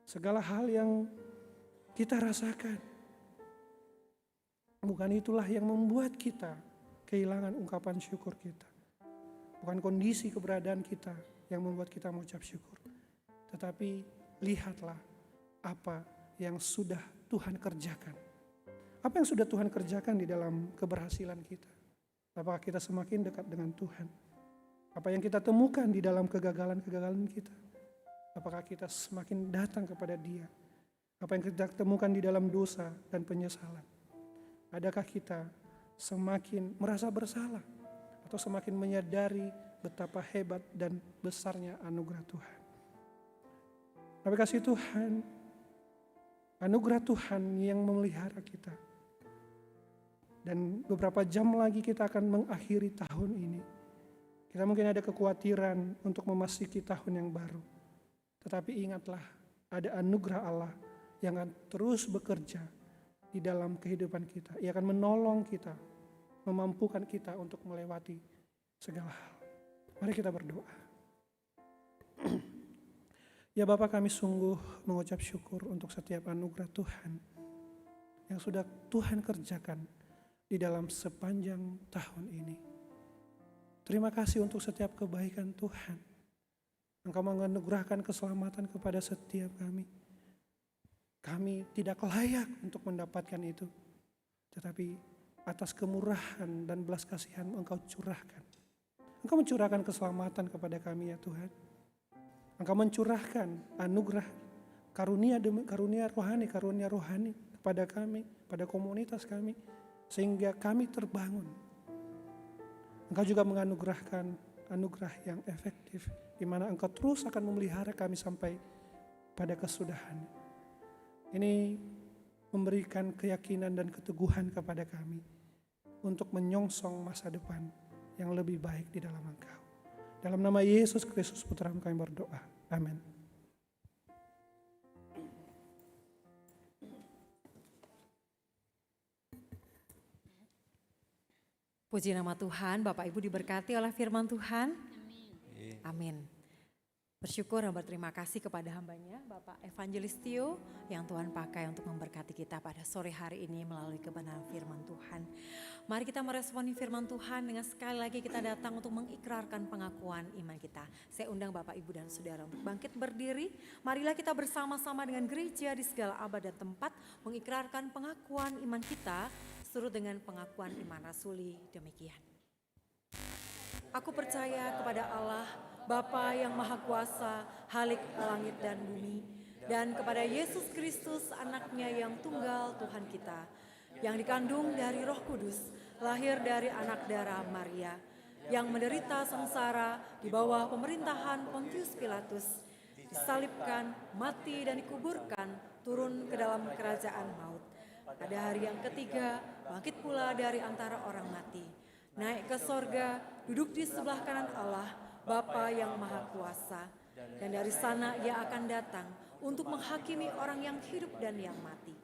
Segala hal yang kita rasakan, bukan itulah yang membuat kita kehilangan ungkapan syukur kita. Bukan kondisi keberadaan kita yang membuat kita mengucap syukur. Tetapi lihatlah apa yang sudah Tuhan kerjakan. Apa yang sudah Tuhan kerjakan di dalam keberhasilan kita. Apakah kita semakin dekat dengan Tuhan? Apa yang kita temukan di dalam kegagalan-kegagalan kita? Apakah kita semakin datang kepada Dia? Apa yang kita temukan di dalam dosa dan penyesalan? Adakah kita semakin merasa bersalah? Atau semakin menyadari betapa hebat dan besarnya anugerah Tuhan? Bapak kasih Tuhan, anugerah Tuhan yang memelihara kita. Dan beberapa jam lagi kita akan mengakhiri tahun ini. Kita mungkin ada kekhawatiran untuk memasuki tahun yang baru. Tetapi ingatlah, ada anugerah Allah yang akan terus bekerja di dalam kehidupan kita. Ia akan menolong kita, memampukan kita untuk melewati segala hal. Mari kita berdoa. Ya Bapa, kami sungguh mengucap syukur untuk setiap anugerah Tuhan yang sudah Tuhan kerjakan di dalam sepanjang tahun ini. Terima kasih untuk setiap kebaikan Tuhan. Engkau menganugerahkan keselamatan kepada setiap kami. Kami tidak layak untuk mendapatkan itu. Tetapi atas kemurahan dan belas kasihan Engkau curahkan. Engkau mencurahkan keselamatan kepada kami ya Tuhan. Engkau mencurahkan anugerah karunia rohani kepada kami, pada komunitas kami. Sehingga kami terbangun. Engkau juga menganugerahkan anugerah yang efektif, di mana Engkau terus akan memelihara kami sampai pada kesudahan. Ini memberikan keyakinan dan keteguhan kepada kami untuk menyongsong masa depan yang lebih baik di dalam Engkau. Dalam nama Yesus Kristus Putra-Mu kami berdoa. Amin. Puji nama Tuhan, Bapak Ibu diberkati oleh firman Tuhan. Amin. Bersyukur dan berterima kasih kepada hambanya, Bapak Evangelis Tio, yang Tuhan pakai untuk memberkati kita pada sore hari ini melalui kebenaran firman Tuhan. Mari kita meresponi firman Tuhan dengan sekali lagi kita datang untuk mengikrarkan pengakuan iman kita. Saya undang Bapak, Ibu, dan Saudara untuk bangkit berdiri. Marilah kita bersama-sama dengan gereja di segala abad dan tempat mengikrarkan pengakuan iman kita, surut dengan pengakuan iman rasuli demikian. Aku percaya kepada Allah, Bapa yang Maha Kuasa, Halik langit dan bumi, dan kepada Yesus Kristus anaknya yang tunggal Tuhan kita, yang dikandung dari Roh Kudus, lahir dari anak darah Maria, yang menderita sengsara di bawah pemerintahan Pontius Pilatus, disalibkan, mati dan dikuburkan, turun ke dalam kerajaan maut. Pada hari yang ketiga, bangkit pula dari antara orang mati. naik ke sorga, duduk di sebelah kanan Allah, Bapa yang Maha Kuasa. Dan dari sana ia akan datang untuk menghakimi orang yang hidup dan yang mati.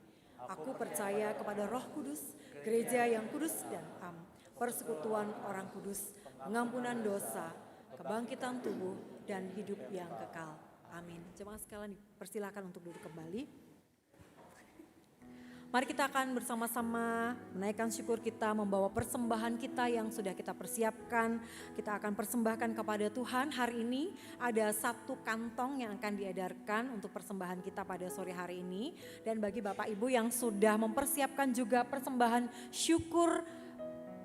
Aku percaya kepada Roh Kudus, gereja yang kudus dan am, persekutuan orang kudus, pengampunan dosa, kebangkitan tubuh, dan hidup yang kekal. Amin. Jemaat sekalian dipersilakan untuk duduk kembali. Mari kita akan bersama-sama menaikkan syukur kita, membawa persembahan kita yang sudah kita persiapkan. Kita akan persembahkan kepada Tuhan. Hari ini ada satu kantong yang akan diedarkan untuk persembahan kita pada sore hari ini. Dan bagi Bapak Ibu yang sudah mempersiapkan juga persembahan syukur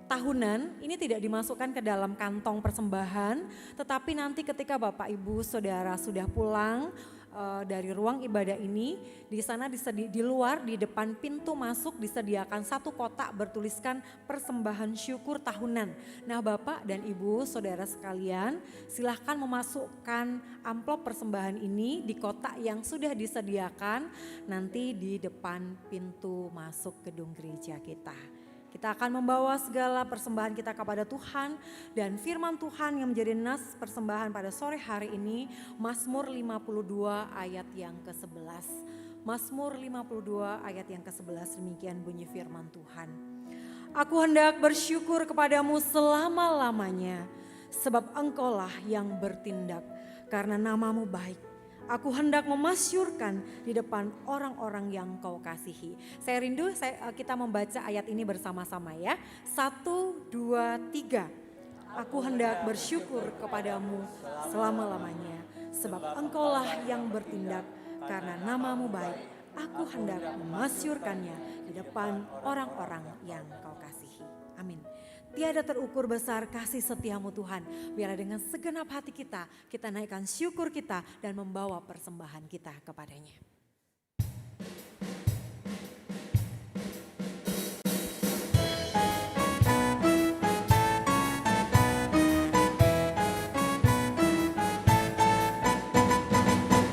tahunan, ini tidak dimasukkan ke dalam kantong persembahan. Tetapi nanti ketika Bapak Ibu Saudara sudah pulang dari ruang ibadah ini, di sana di luar di depan pintu masuk disediakan satu kotak bertuliskan persembahan syukur tahunan. Nah, Bapak dan Ibu Saudara sekalian, silahkan memasukkan amplop persembahan ini di kotak yang sudah disediakan nanti di depan pintu masuk gedung gereja kita. Kita akan membawa segala persembahan kita kepada Tuhan, dan firman Tuhan yang menjadi nas persembahan pada sore hari ini, Mazmur 52 ayat yang ke-11. Mazmur 52 ayat yang ke-11, demikian bunyi firman Tuhan. Aku hendak bersyukur kepadamu selama-lamanya, sebab engkaulah yang bertindak, karena namamu baik. Aku hendak memasyurkan di depan orang-orang yang kau kasihi. Saya rindu kita membaca ayat ini bersama-sama ya. 1, 2, 3. Aku hendak bersyukur kepadamu selama-lamanya, sebab engkaulah yang bertindak, karena namamu baik. Aku hendak memasyurkannya di depan orang-orang yang kau kasihi. Amin. Tiada terukur besar kasih setiamu Tuhan. Biarlah dengan segenap hati kita naikkan syukur kita dan membawa persembahan kita kepadanya.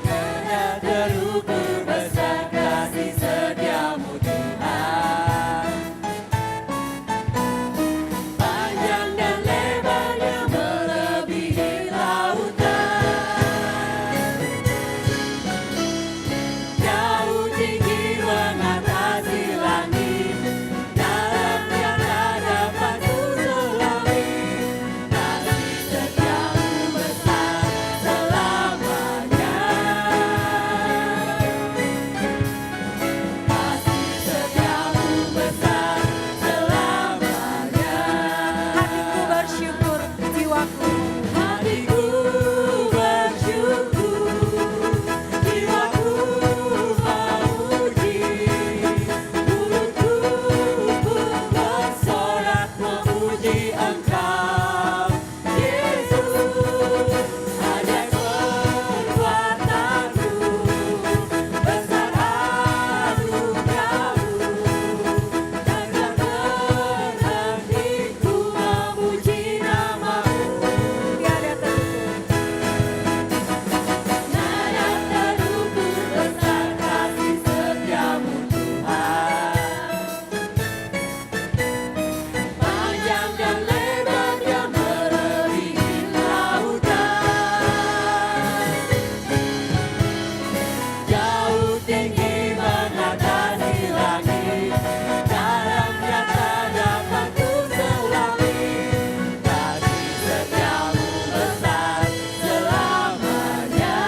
Tiada terukur besar kasih setiamu Tuhan. Panjang dan lebarnya melebihi lautan. Jauh tinggi mengatasi langit. Dalamnya tak dapat kuselami. Kasih setiamu besar selamanya. Kasih setiamu besar selamanya. Hatiku bersyukur, jiwaku. Hatiku bersyukur, jiwaku memuji, mulutku pun bersorak memuji Engkau, Yesus. Ajaib perbuatanmu, besar anugerahmu, takkan berhentiku memuji namamu. Tiada terukur. Tiada terukur besar kasih setiamu Tuhan. Panjang dan lebarnya melebihi lautan. Jauh tinggi mengatasi langit. Dalamnya tak dapat kuselami. Kasih setiamu besar selamanya.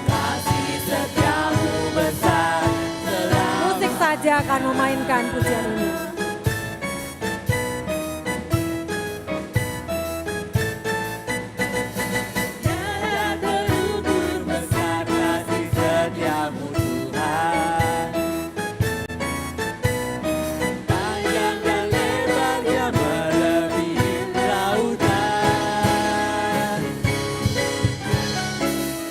Kasih setiamu besar selamanya. Musik saja akan memainkan pujian ini. Tiada terukur besar kasih setiamu Tuhan. Panjang dan lebarnya melebihi lautan.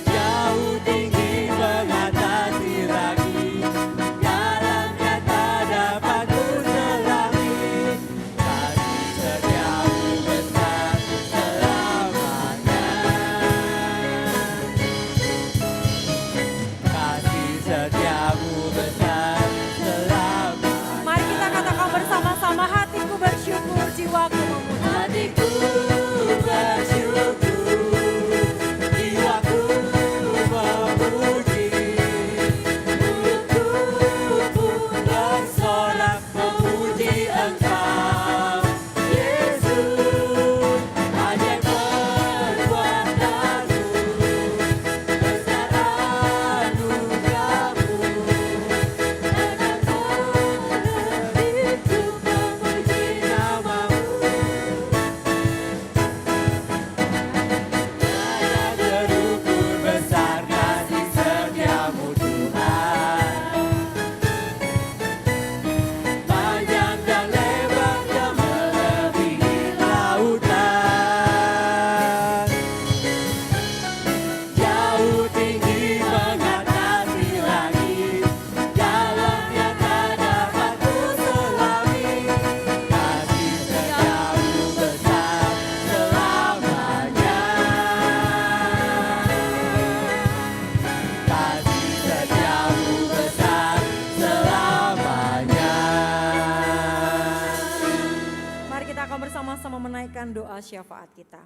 Jauh tinggi mengatasi langit. Dalamnya tak dapat kuselami. menyerahkan doa syafaat kita.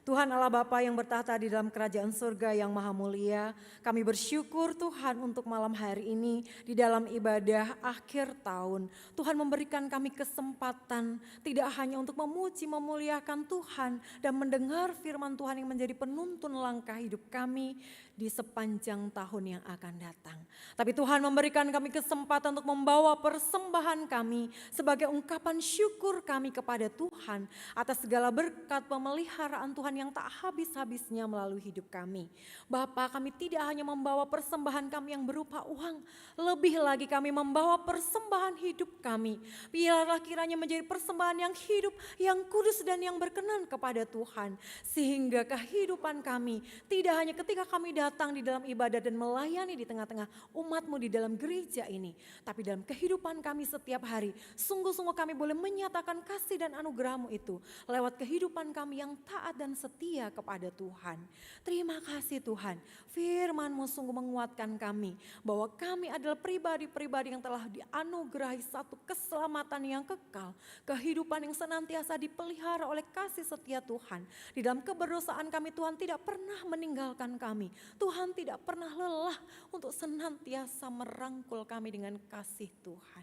Tuhan Allah Bapa yang bertahta di dalam kerajaan surga yang maha mulia, kami bersyukur Tuhan untuk malam hari ini di dalam ibadah akhir tahun. Tuhan memberikan kami kesempatan tidak hanya untuk memuji memuliakan Tuhan dan mendengar firman Tuhan yang menjadi penuntun langkah hidup kami di sepanjang tahun yang akan datang. Tapi Tuhan memberikan kami kesempatan untuk membawa persembahan kami sebagai ungkapan syukur kami kepada Tuhan atas segala berkat pemeliharaan Tuhan yang tak habis-habisnya melalui hidup kami. Bapa, kami tidak hanya membawa persembahan kami yang berupa uang, lebih lagi kami membawa persembahan hidup kami. Biarlah kiranya menjadi persembahan yang hidup, yang kudus dan yang berkenan kepada Tuhan. Sehingga kehidupan kami tidak hanya ketika kami datang di dalam ibadah dan melayani di tengah-tengah umat-Mu di dalam gereja ini, tapi dalam kehidupan kami setiap hari, sungguh-sungguh kami boleh menyatakan kasih dan anugerah-Mu itu lewat kehidupan kami yang taat dan setia kepada Tuhan. Terima kasih Tuhan, firman-Mu sungguh menguatkan kami bahwa kami adalah pribadi-pribadi yang telah dianugerahi satu keselamatan yang kekal, kehidupan yang senantiasa dipelihara oleh kasih setia Tuhan. Di dalam keberdosaan kami Tuhan tidak pernah meninggalkan kami. Tuhan tidak pernah lelah untuk senantiasa merangkul kami dengan kasih Tuhan.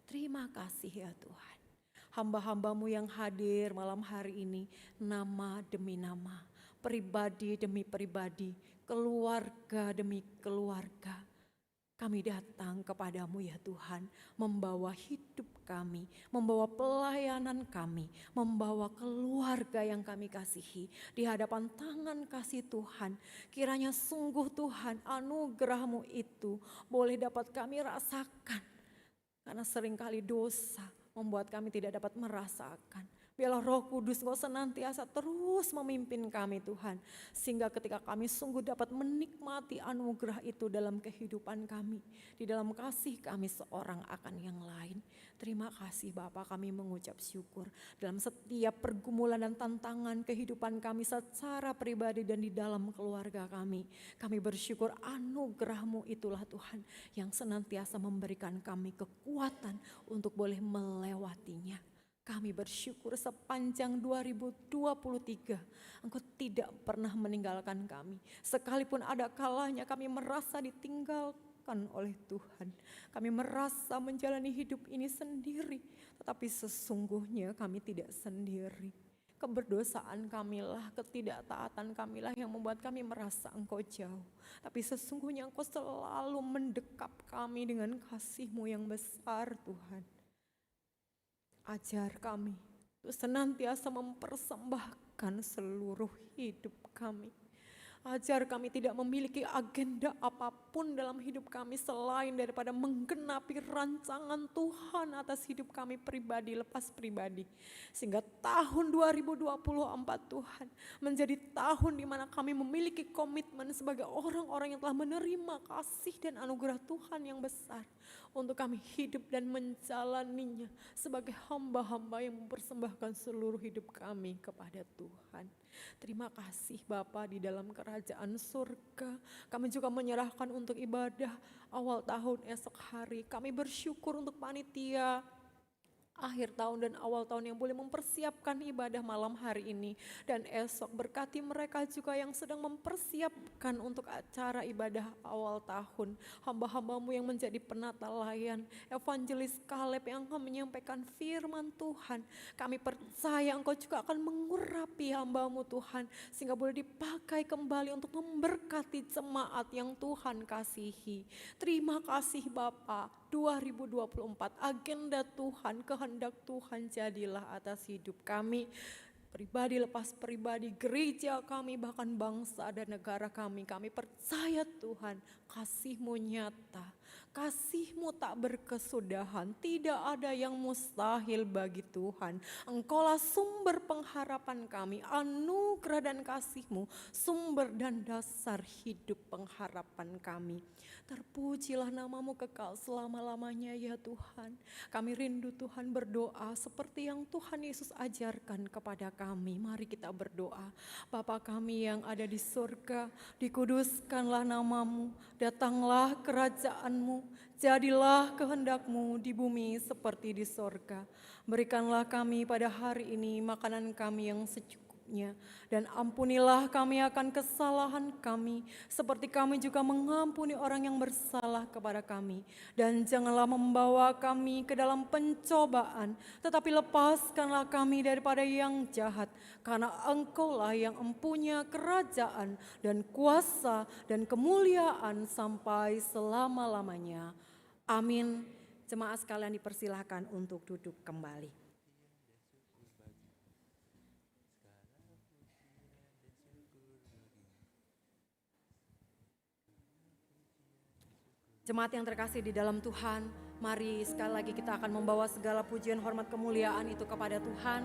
Terima kasih ya Tuhan. Hamba-hamba-Mu yang hadir malam hari ini, nama demi nama, pribadi demi pribadi, keluarga demi keluarga. Kami datang kepadamu ya Tuhan, membawa hidup kami, membawa pelayanan kami, membawa keluarga yang kami kasihi di hadapan tangan kasih Tuhan. Kiranya sungguh Tuhan anugerah-Mu itu boleh dapat kami rasakan, karena seringkali dosa membuat kami tidak dapat merasakan. Biarlah Roh Kudus Engkau senantiasa terus memimpin kami Tuhan. Sehingga ketika kami sungguh dapat menikmati anugerah itu dalam kehidupan kami. Di dalam kasih kami seorang akan yang lain. Terima kasih Bapa, kami mengucap syukur. Dalam setiap pergumulan dan tantangan kehidupan kami secara pribadi dan di dalam keluarga kami. Kami bersyukur anugerah-Mu itulah Tuhan yang senantiasa memberikan kami kekuatan untuk boleh melewatinya. Kami bersyukur sepanjang 2023 Engkau tidak pernah meninggalkan kami. Sekalipun ada kalanya kami merasa ditinggalkan oleh Tuhan. Kami merasa menjalani hidup ini sendiri. Tetapi sesungguhnya kami tidak sendiri. Keberdosaan kamilah, ketidaktaatan kamilah yang membuat kami merasa Engkau jauh. Tapi sesungguhnya Engkau selalu mendekap kami dengan kasih-Mu yang besar Tuhan. Ajar kami untuk senantiasa mempersembahkan seluruh hidup kami. Ajar kami tidak memiliki agenda apapun dalam hidup kami selain daripada menggenapi rancangan Tuhan atas hidup kami pribadi lepas pribadi. Sehingga tahun 2024 Tuhan menjadi tahun di mana kami memiliki komitmen sebagai orang-orang yang telah menerima kasih dan anugerah Tuhan yang besar. Untuk kami hidup dan menjalaninya sebagai hamba-hamba yang mempersembahkan seluruh hidup kami kepada Tuhan. Terima kasih Bapa, di dalam kerajaan surga kami juga menyerahkan untuk ibadah awal tahun esok hari. Kami bersyukur untuk panitia akhir tahun dan awal tahun yang boleh mempersiapkan ibadah malam hari ini. Dan esok berkati mereka juga yang sedang mempersiapkan untuk acara ibadah awal tahun. Hamba-hamba-Mu yang menjadi penata layan, Evangelis Kaleb yang akan menyampaikan firman Tuhan. Kami percaya Engkau juga akan mengurapi hamba-Mu Tuhan, sehingga boleh dipakai kembali untuk memberkati jemaat yang Tuhan kasihi. Terima kasih Bapa. 2024 agenda Tuhan, kehendak Tuhan jadilah atas hidup kami, pribadi lepas pribadi, gereja kami, bahkan bangsa dan negara kami. Kami percaya Tuhan, kasih-Mu nyata, kasih-Mu tak berkesudahan, tidak ada yang mustahil bagi Tuhan. Engkaulah sumber pengharapan kami, anugerah dan kasih-Mu, sumber dan dasar hidup pengharapan kami. Terpujilah nama-Mu kekal selama-lamanya ya Tuhan. Kami rindu Tuhan berdoa seperti yang Tuhan Yesus ajarkan kepada kami. kami. Mari kita berdoa. Bapa kami yang ada di surga, dikuduskanlah namamu, datanglah kerajaanmu, jadilah kehendakmu di bumi seperti di surga. Berikanlah kami pada hari ini makanan kami yang secukupnya, dan ampunilah kami akan kesalahan kami, seperti kami juga mengampuni orang yang bersalah kepada kami. Dan janganlah membawa kami ke dalam pencobaan, tetapi lepaskanlah kami daripada yang jahat, karena Engkaulah yang empunya kerajaan dan kuasa dan kemuliaan sampai selama-lamanya. Amin. Jemaat sekalian dipersilahkan untuk duduk kembali. Jemaat yang terkasih di dalam Tuhan, mari sekali lagi kita akan membawa segala pujian, hormat, kemuliaan itu kepada Tuhan.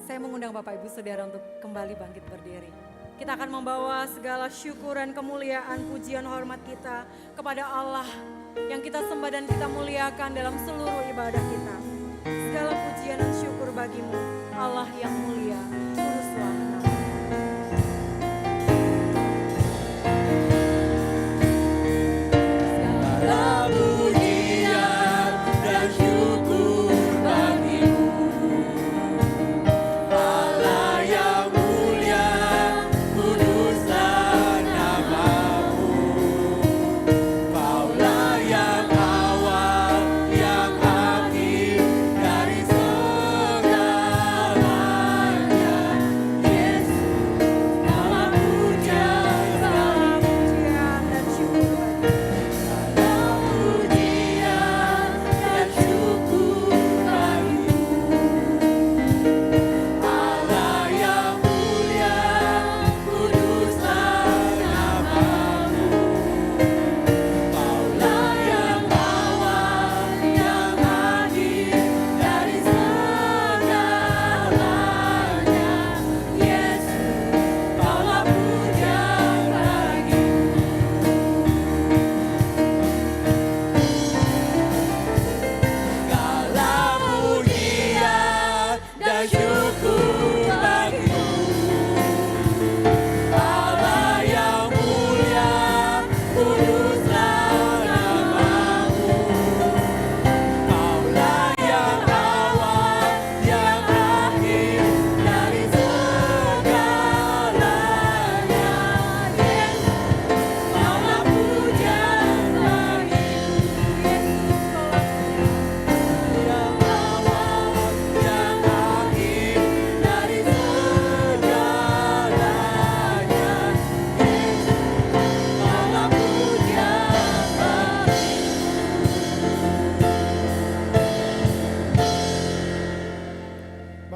Saya mengundang Bapak Ibu Saudara untuk kembali bangkit berdiri. Kita akan membawa segala syukur dan kemuliaan, pujian, hormat kita kepada Allah yang kita sembah dan kita muliakan dalam seluruh ibadah kita. Segala pujian dan syukur bagimu, Allah yang mulia, kuduslah namamu.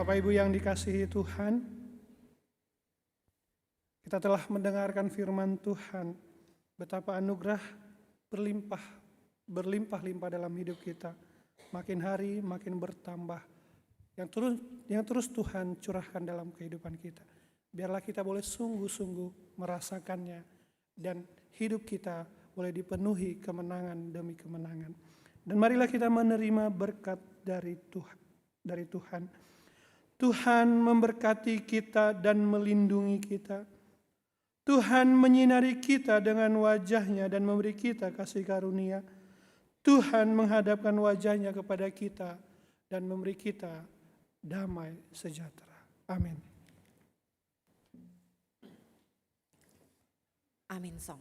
Bapak Ibu yang dikasihi Tuhan, kita telah mendengarkan firman Tuhan, betapa anugerah berlimpah-limpah dalam hidup kita. Makin hari makin bertambah, yang terus Tuhan curahkan dalam kehidupan kita. Biarlah kita boleh sungguh-sungguh merasakannya, dan hidup kita boleh dipenuhi kemenangan demi kemenangan. Dan marilah kita menerima berkat dari Tuhan. Tuhan memberkati kita dan melindungi kita. Tuhan menyinari kita dengan wajah-Nya dan memberi kita kasih karunia. Tuhan menghadapkan wajah-Nya kepada kita dan memberi kita damai sejahtera. Amin. Amin, Song.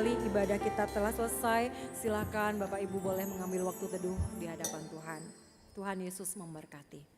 Ibadah kita telah selesai. Silakan Bapak Ibu boleh mengambil waktu teduh di hadapan Tuhan. Tuhan Yesus memberkati.